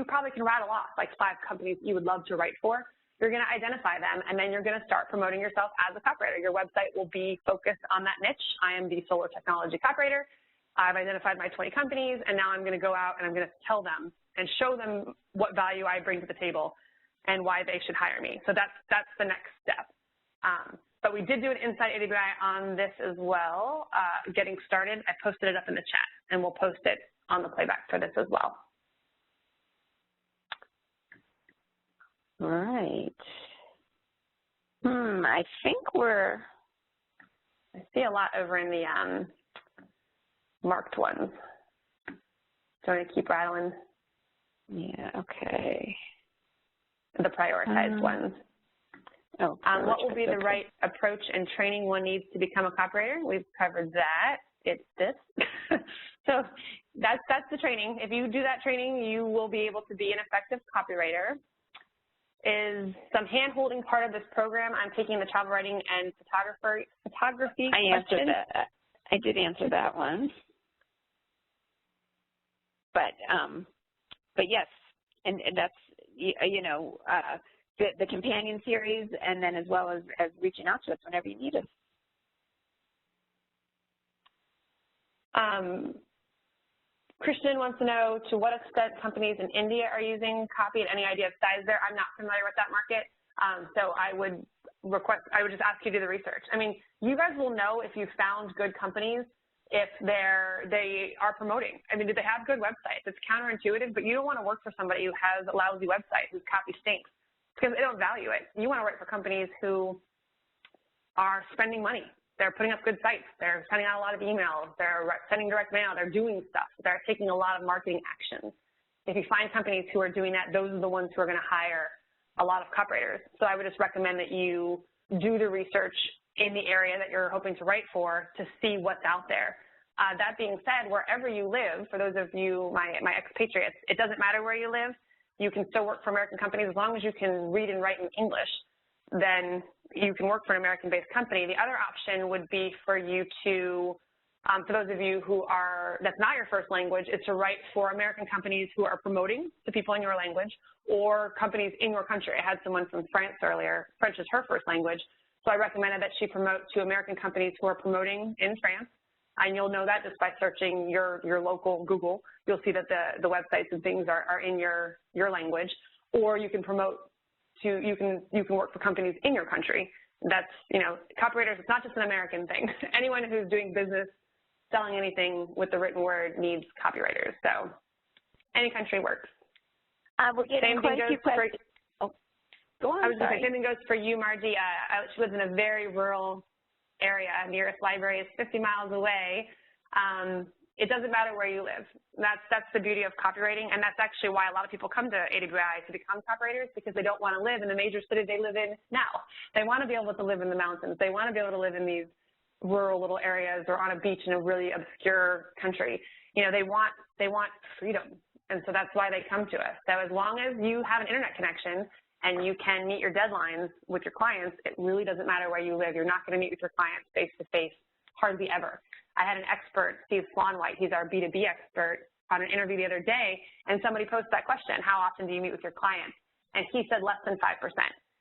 Speaker 1: probably can rattle off like 5 companies you would love to write for. You're going to identify them, and then you're going to start promoting yourself as a copywriter. Your website will be focused on that niche. I am the solar technology copywriter. I've identified my 20 companies, and now I'm going to go out and I'm going to tell them and show them what value I bring to the table and why they should hire me. So that's the next step. But we did do an Inside AWAI on this as well, getting started. I posted it up in the chat, and we'll post it on the playback for this as well.
Speaker 2: All right. I think I
Speaker 1: see a lot over in the marked ones. So I'm going to keep rattling.
Speaker 2: Yeah, okay.
Speaker 1: The prioritized ones.
Speaker 2: Oh,
Speaker 1: what will be the right approach and training one needs to become a copywriter? We've covered that. It's this. So that's the training. If you do that training, you will be able to be an effective copywriter. Is some hand-holding part of this program? I'm taking the travel writing and photography
Speaker 2: I answered that. I did answer that one. But yes, and that's, you know, the companion series, and then as well as reaching out to us whenever you need us.
Speaker 1: Christian wants to know to what extent companies in India are using copy and any idea of size there. I'm not familiar with that market, so I would just ask you to do the research. I mean, you guys will know if you found good companies if they are promoting. I mean, do they have good websites? It's counterintuitive, but you don't want to work for somebody who has a lousy website, whose copy stinks, because they don't value it. You want to work for companies who are spending money. They're putting up good sites. They're sending out a lot of emails. They're sending direct mail. They're doing stuff. They're taking a lot of marketing actions. If you find companies who are doing that, those are the ones who are going to hire a lot of copywriters. So I would just recommend that you do the research in the area that you're hoping to write for to see what's out there. That being said, wherever you live, for those of you, my expatriates, it doesn't matter where you live. You can still work for American companies as long as you can read and write in English. Then you can work for an American-based company. The other option would be for you to, for those of you who that's not your first language, is to write for American companies who are promoting to people in your language, or companies in your country. I had someone from France earlier. French is her first language, so I recommended that she promote to American companies who are promoting in France, and you'll know that just by searching your local Google. You'll see that the websites and things are in your language, or you can promote to, you can work for companies in your country. That's, you know, copywriters, it's not just an American thing. Anyone who's doing business, selling anything with the written word needs copywriters. So any country works.
Speaker 2: We're getting quite a few questions. Go on,
Speaker 1: I was going to say, same thing goes for you, Margie. She lives in a very rural area. Nearest library is 50 miles away. It doesn't matter where you live. That's the beauty of copywriting, and that's actually why a lot of people come to AWAI to become copywriters, because they don't want to live in the major city they live in now. They want to be able to live in the mountains. They want to be able to live in these rural little areas or on a beach in a really obscure country. You know, they want freedom, and so that's why they come to us. So as long as you have an internet connection and you can meet your deadlines with your clients, it really doesn't matter where you live. You're not going to meet with your clients face-to-face hardly ever. I had an expert, Steve Swanwhite, he's our B2B expert, on an interview the other day, and somebody posted that question, how often do you meet with your clients? And he said less than 5%.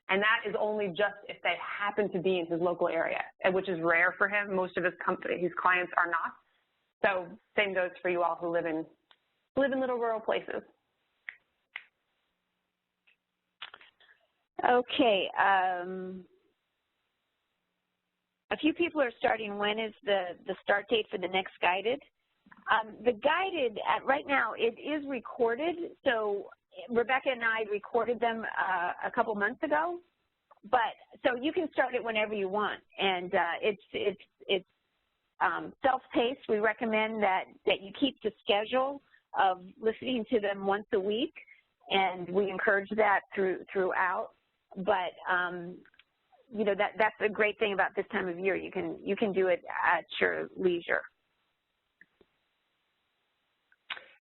Speaker 1: And that is only just if they happen to be in his local area, which is rare for him. Most of his clients are not. So same goes for you all who live in little rural places.
Speaker 2: Okay. a few people are starting. When is the start date for the next guided? The guided, right now, it is recorded. So Rebecca and I recorded them a couple months ago. But so you can start it whenever you want, and it's self-paced. We recommend that you keep the schedule of listening to them once a week, and we encourage that throughout. But you know, that's a great thing about this time of year. You can do it at your leisure.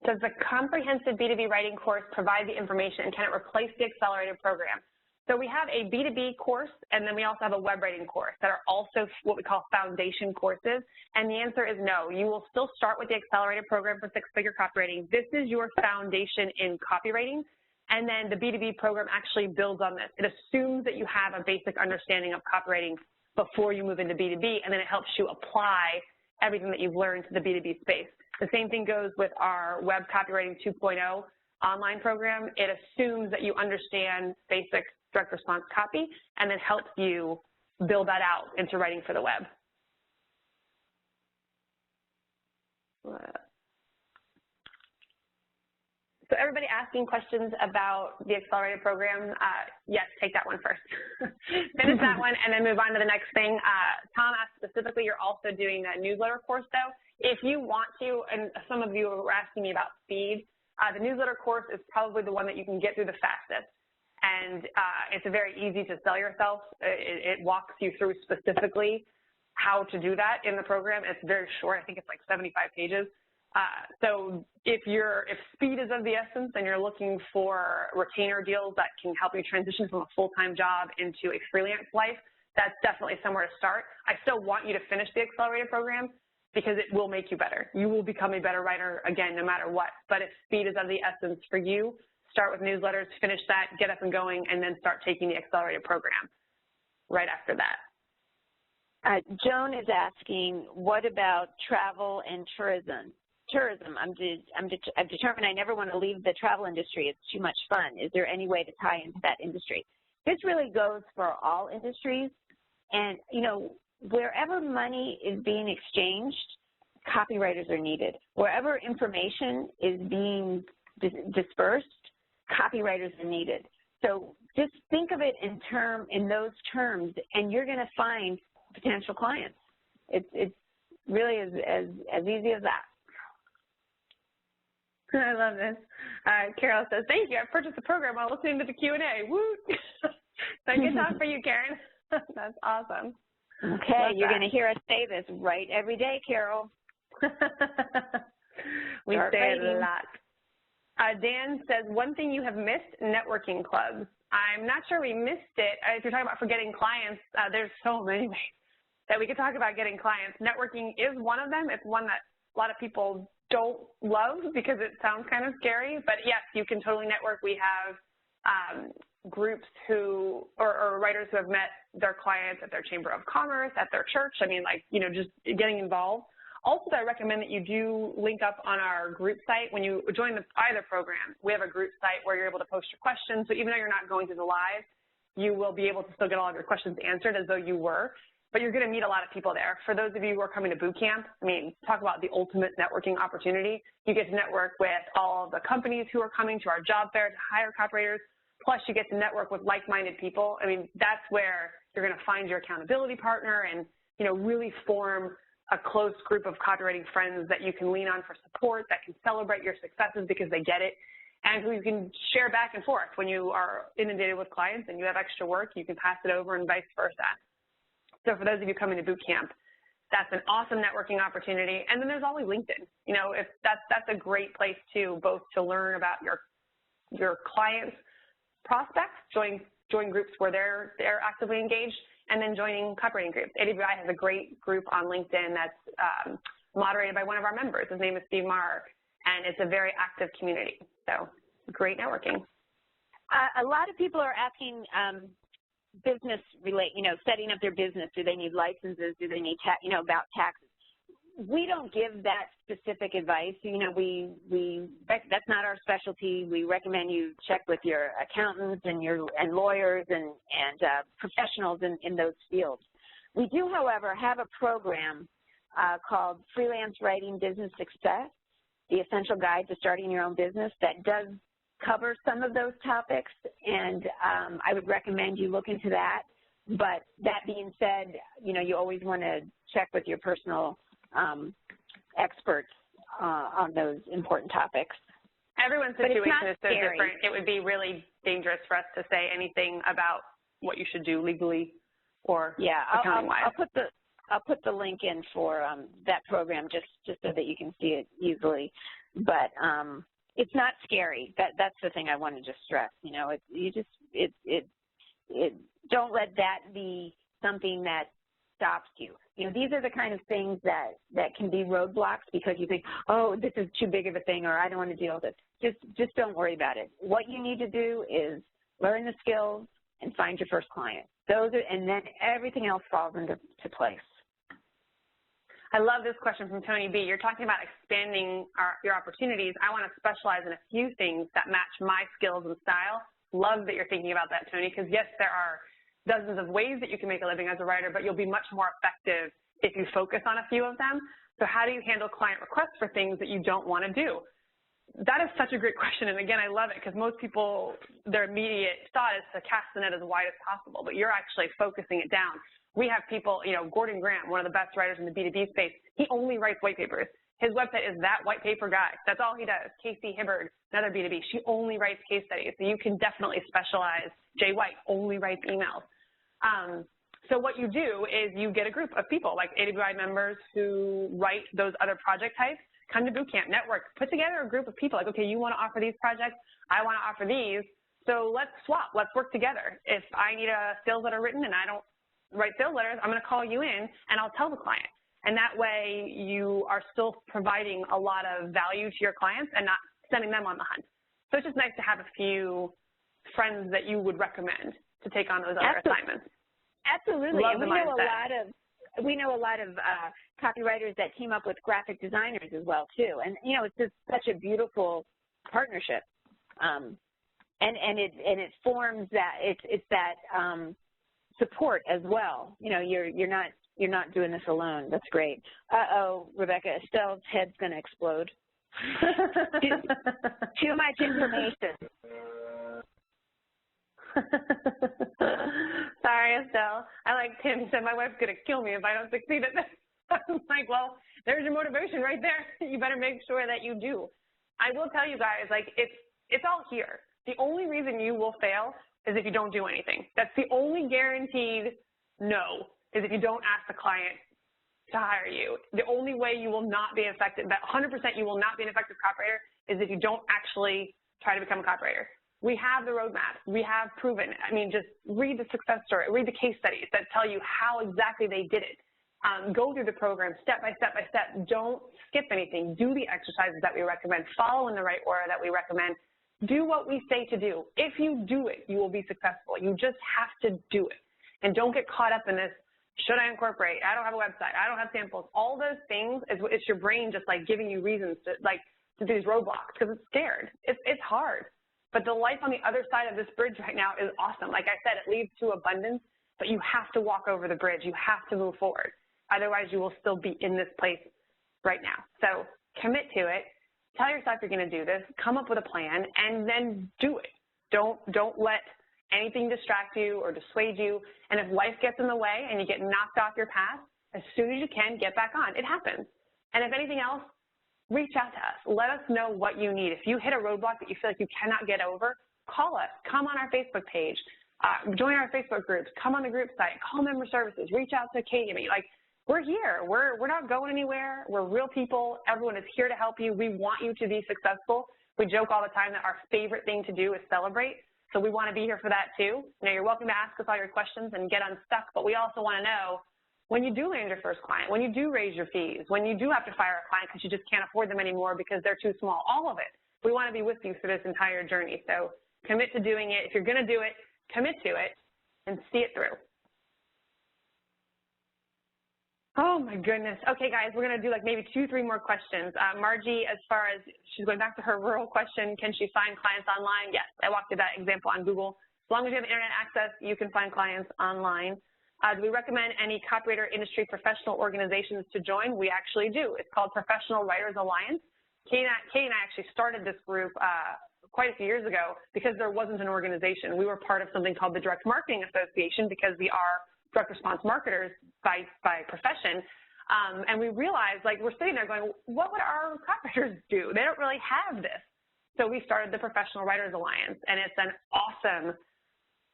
Speaker 1: Does the comprehensive B2B writing course provide the information, and can it replace the accelerated program? So we have a B2B course, and then we also have a web writing course that are also what we call foundation courses, and the answer is no. You will still start with the accelerated program for six-figure copywriting. This is your foundation in copywriting, and then the B2B program actually builds on this. It assumes that you have a basic understanding of copywriting before you move into B2B, and then it helps you apply everything that you've learned to the B2B space. The same thing goes with our Web Copywriting 2.0 online program. It assumes that you understand basic direct response copy and then helps you build that out into writing for the web. So everybody asking questions about the accelerated program, yes, take that one first. Finish that one and then move on to the next thing. Tom asked specifically, you're also doing a newsletter course though. If you want to, and some of you were asking me about speed, the newsletter course is probably the one that you can get through the fastest. And it's very easy to sell yourself. It walks you through specifically how to do that in the program. It's very short. I think it's like 75 pages. So if speed is of the essence and you're looking for retainer deals that can help you transition from a full-time job into a freelance life, that's definitely somewhere to start. I still want you to finish the accelerated program because it will make you better. You will become a better writer, again, no matter what. But if speed is of the essence for you, start with newsletters, finish that, get up and going, and then start taking the accelerated program right after that.
Speaker 2: Joan is asking, what about travel and tourism? I've determined I never want to leave the travel industry. It's too much fun. Is there any way to tie into that industry? This really goes for all industries. And, you know, wherever money is being exchanged, copywriters are needed. Wherever information is being dispersed, copywriters are needed. So just think of it in those terms, and you're going to find potential clients. It's really as easy as that.
Speaker 1: I love this. Carol says, thank you. I purchased the program while listening to the Q&A. Woo! So good talk for you, Karen. That's awesome.
Speaker 2: Okay, you're going to hear us say this right every day, Carol.
Speaker 1: We say it a lot. Dan says, one thing you have missed, networking clubs. I'm not sure we missed it. If you're talking about for getting clients, there's so many ways that we could talk about getting clients. Networking is one of them. It's one that a lot of people don't love because it sounds kind of scary. But yes, you can totally network. We have groups who, or writers who have met their clients at their Chamber of Commerce, at their church. I mean, like, you know, just getting involved. Also, I recommend that you do link up on our group site. When you join either program, we have a group site where you're able to post your questions. So even though you're not going to the live, you will be able to still get all of your questions answered as though you were. But you're going to meet a lot of people there. For those of you who are coming to boot camp, I mean, talk about the ultimate networking opportunity. You get to network with all the companies who are coming to our job fair to hire copywriters. Plus, you get to network with like-minded people. I mean, that's where you're going to find your accountability partner and, you know, really form a close group of copywriting friends that you can lean on for support, that can celebrate your successes because they get it, and who you can share back and forth. When you are inundated with clients and you have extra work, you can pass it over and vice versa. So for those of you coming to boot camp, that's an awesome networking opportunity. And then there's always LinkedIn. You know, if that's a great place too, both to learn about your clients' prospects, join groups where they're actively engaged, and then joining copywriting groups. AWAI has a great group on LinkedIn that's moderated by one of our members. His name is Steve Marr, and it's a very active community. So great networking.
Speaker 2: A lot of people are asking setting up their business. Do they need licenses? Do they need, about taxes? We don't give that specific advice. You know, that's not our specialty. We recommend you check with your accountants and lawyers and professionals in those fields. We do, however, have a program called Freelance Writing Business Success, the Essential Guide to Starting Your Own Business, that does cover some of those topics, and I would recommend you look into that. But that being said, you know, you always want to check with your personal experts on those important topics.
Speaker 1: Everyone's situation is so different. It would be really dangerous for us to say anything about what you should do legally or accounting-wise.
Speaker 2: I'll put the link in for that program just so that you can see it easily. But it's not scary. That's the thing I wanted to stress. You know, don't let that be something that stops you. You know, these are the kind of things that can be roadblocks because you think, oh, this is too big of a thing, or I don't want to deal with it. Just don't worry about it. What you need to do is learn the skills and find your first client. And then everything else falls into place.
Speaker 1: I love this question from Tony B. You're talking about expanding your opportunities. I want to specialize in a few things that match my skills and style. Love that you're thinking about that, Tony, because yes, there are dozens of ways that you can make a living as a writer, but you'll be much more effective if you focus on a few of them. So how do you handle client requests for things that you don't want to do? That is such a great question, and again, I love it because most people, their immediate thought is to cast the net as wide as possible, but you're actually focusing it down. We have people, you know, Gordon Graham, one of the best writers in the B2B space, he only writes white papers. His website is That White Paper Guy. That's all he does. Casey Hibbard, another B2B, she only writes case studies, so you can definitely specialize. Jay White only writes emails. So what you do is you get a group of people, like AWAI members who write those other project types, come to boot camp, network, put together a group of people like, okay, you want to offer these projects, I want to offer these, so let's swap, let's work together. If I need a sales letter written and I don't write sales letters, I'm going to call you in and I'll tell the client. And that way you are still providing a lot of value to your clients and not sending them on the hunt. So it's just nice to have a few friends that you would recommend to take on those other assignments.
Speaker 2: Absolutely. And we know a lot of copywriters that team up with graphic designers as well too. And you know, it's just such a beautiful partnership. And it forms that it's that support as well. You know, you're not doing this alone. That's great. Uh-oh, Rebecca, Estelle's head's going to explode. Too much information.
Speaker 1: Sorry, Estelle. I like Tim. He said, my wife's going to kill me if I don't succeed at this. I'm like, well, there's your motivation right there. You better make sure that you do. I will tell you guys, like, it's all here. The only reason you will fail is if you don't do anything. That's the only guaranteed no, is if you don't ask the client to hire you. The only way you will not be effective, that 100% you will not be an effective copywriter, is if you don't actually try to become a copywriter. We have the roadmap. We have proven. I mean, just read the success story, read the case studies that tell you how exactly they did it. Go through the program step by step by step. Don't skip anything. Do the exercises that we recommend. Follow in the right order that we recommend. Do what we say to do. If you do it, you will be successful. You just have to do it. And don't get caught up in this, should I incorporate? I don't have a website. I don't have samples. All those things, it's your brain just like giving you reasons to do these roadblocks because it's scared. It's hard. But the life on the other side of this bridge right now is awesome. Like I said, it leads to abundance, but you have to walk over the bridge. You have to move forward. Otherwise, you will still be in this place right now. So commit to it. Tell yourself you're going to do this. Come up with a plan, and then do it. Don't let anything distract you or dissuade you. And if life gets in the way and you get knocked off your path, as soon as you can, get back on. It happens. And if anything else, reach out to us. Let us know what you need. If you hit a roadblock that you feel like you cannot get over, call us. Come on our Facebook page. Join our Facebook groups. Come on the group site. Call member services. Reach out to Katie. Like, we're here. We're not going anywhere. We're real people. Everyone is here to help you. We want you to be successful. We joke all the time that our favorite thing to do is celebrate. So we want to be here for that too. You know, you're welcome to ask us all your questions and get unstuck, but we also want to know when you do land your first client, when you do raise your fees, when you do have to fire a client because you just can't afford them anymore because they're too small, all of it. We want to be with you through this entire journey. So commit to doing it. If you're going to do it, commit to it and see it through. Oh my goodness. Okay guys, we're going to do like maybe 2-3 more questions. Margie, as far as she's going back to her rural question, can she find clients online? Yes, I walked through that example on Google. As long as you have internet access, you can find clients online. Do we recommend any copywriter industry professional organizations to join? We actually do. It's called Professional Writers Alliance. Katie and I actually started this group quite a few years ago because there wasn't an organization. We were part of something called the Direct Marketing Association because we are direct response marketers by profession. And we realized, like, we're sitting there going, what would our copywriters do? They don't really have this. So we started the Professional Writers Alliance, and it's an awesome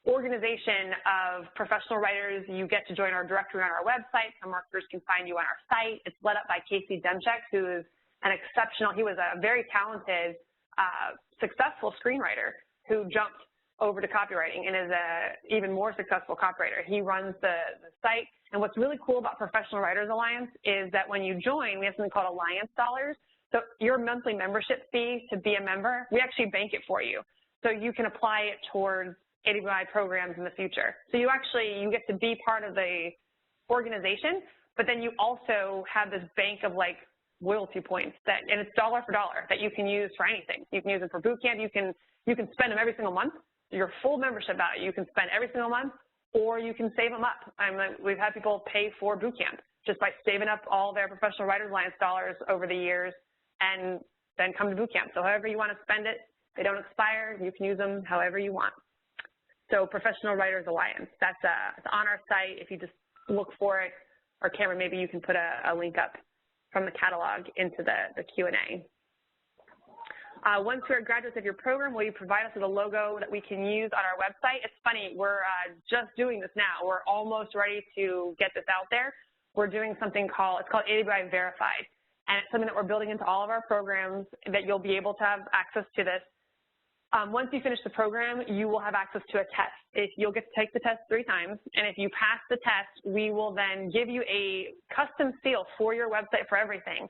Speaker 1: organization of professional writers. You get to join our directory on our website. Some marketers can find you on our site. It's led up by Casey Demchek, who is an exceptional, he was a very talented, successful screenwriter who jumped over to copywriting and is a even more successful copywriter. He runs the site. And what's really cool about Professional Writers Alliance is that when you join, we have something called Alliance Dollars. So your monthly membership fee to be a member, we actually bank it for you. So you can apply it towards AWAI programs in the future. So you get to be part of the organization, but then you also have this bank of like loyalty points and it's dollar for dollar that you can use for anything. You can use them for boot camp. You can spend them every single month. Your full membership value you can spend every single month, or you can save them up. We've had people pay for boot camp just by saving up all their Professional Writers Alliance dollars over the years and then come to boot camp. So however you want to spend it, they don't expire. You can use them however you want. So Professional Writers Alliance, it's on our site. If you just look for it, or Cameron, maybe you can put a link up from the catalog into the Q&A. Once we're graduates of your program, will you provide us with a logo that we can use on our website? It's funny, we're just doing this now. We're almost ready to get this out there. We're doing something it's called AWAI Verified, and it's something that we're building into all of our programs that you'll be able to have access to this. Once you finish the program, you will have access to a test. You'll get to take the test 3 times, and if you pass the test, we will then give you a custom seal for your website for everything.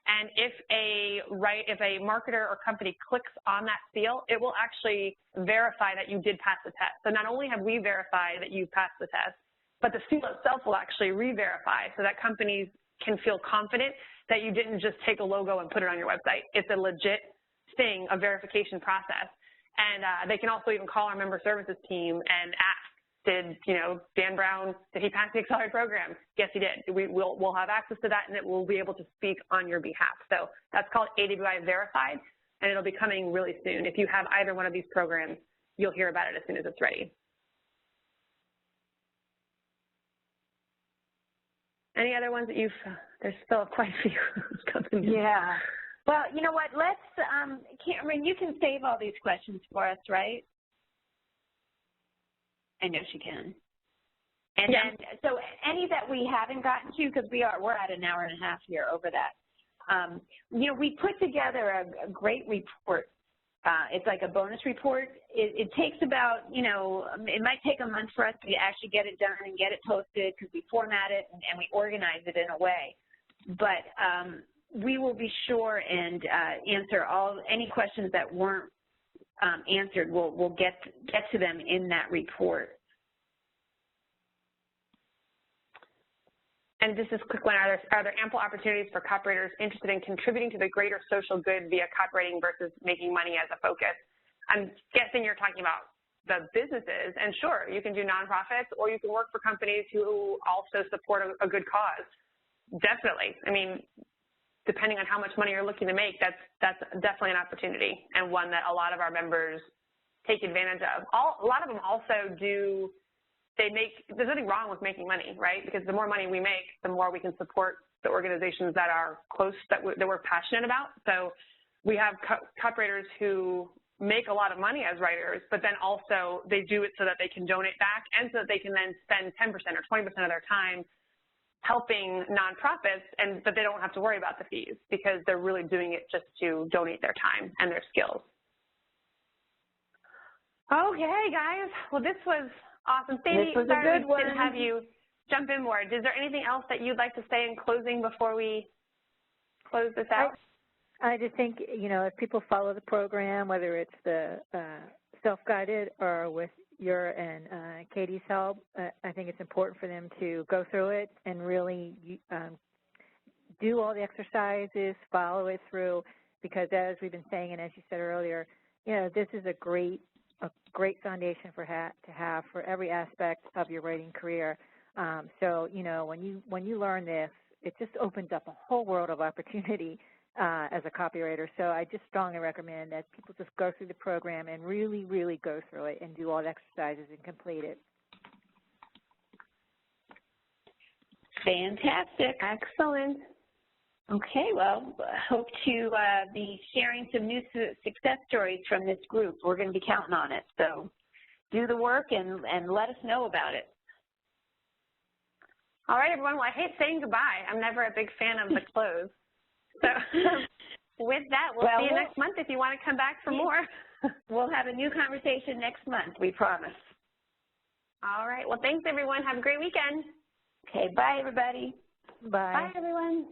Speaker 1: And if a marketer or company clicks on that seal, it will actually verify that you did pass the test. So not only have we verified that you passed the test, but the seal itself will actually re-verify so that companies can feel confident that you didn't just take a logo and put it on your website. It's a legit thing, a verification process. And they can also even call our member services team and ask, Dan Brown, did he pass the accelerated program? Yes, he did. We'll have access to that, and it will be able to speak on your behalf. So that's called AWAI Verified, and it'll be coming really soon. If you have either one of these programs, you'll hear about it as soon as it's ready. Any other ones that there's still quite a few.
Speaker 2: Yeah. Well, you know what, Cameron, you can save all these questions for us, right? I know she can. And
Speaker 1: yeah.
Speaker 2: then, so any that we haven't gotten to, because we're at an hour and a half here over that. We put together a great report. It's like a bonus report. It takes about, it might take a month for us to actually get it done and get it posted because we format it and we organize it in a way. But we will be sure and answer any questions that weren't answered. We'll get to them in that report.
Speaker 1: And just this quick one, are there ample opportunities for copywriters interested in contributing to the greater social good via copywriting versus making money as a focus? I'm guessing you're talking about the businesses, and sure, you can do nonprofits or you can work for companies who also support a good cause. Definitely. I mean, depending on how much money you're looking to make, that's definitely an opportunity and one that a lot of our members take advantage of. A lot of them also there's nothing wrong with making money, right? Because the more money we make, the more we can support the organizations that are close, that we're passionate about. So we have copywriters who make a lot of money as writers, but then also they do it so that they can donate back and so that they can then spend 10% or 20% of their time helping nonprofits, but they don't have to worry about the fees because they're really doing it just to donate their time and their skills. Okay, guys. Well, this was awesome. Sadie,
Speaker 2: this was a good one.
Speaker 1: Didn't have you jump in more. Is there anything else that you'd like to say in closing before we close this out?
Speaker 3: I just think, if people follow the program, whether it's the self-guided or with your and Katie's help, I think it's important for them to go through it and really do all the exercises, follow it through, because as we've been saying and as you said earlier, this is a great foundation to have for every aspect of your writing career. So, you know, when you learn this, it just opens up a whole world of opportunity as a copywriter. So I just strongly recommend that people just go through the program and really, really go through it and do all the exercises and complete it.
Speaker 2: Fantastic.
Speaker 1: Excellent.
Speaker 2: Okay, well, I hope to be sharing some new success stories from this group. We're going to be counting on it. So do the work and let us know about it.
Speaker 1: All right, everyone. Well, I hate saying goodbye. I'm never a big fan of the close. So with that, we'll see you next month if you want to come back for more.
Speaker 2: We'll have a new conversation next month, we promise.
Speaker 1: All right. Well, thanks, everyone. Have a great weekend.
Speaker 2: Okay, bye, everybody.
Speaker 3: Bye.
Speaker 1: Bye, everyone.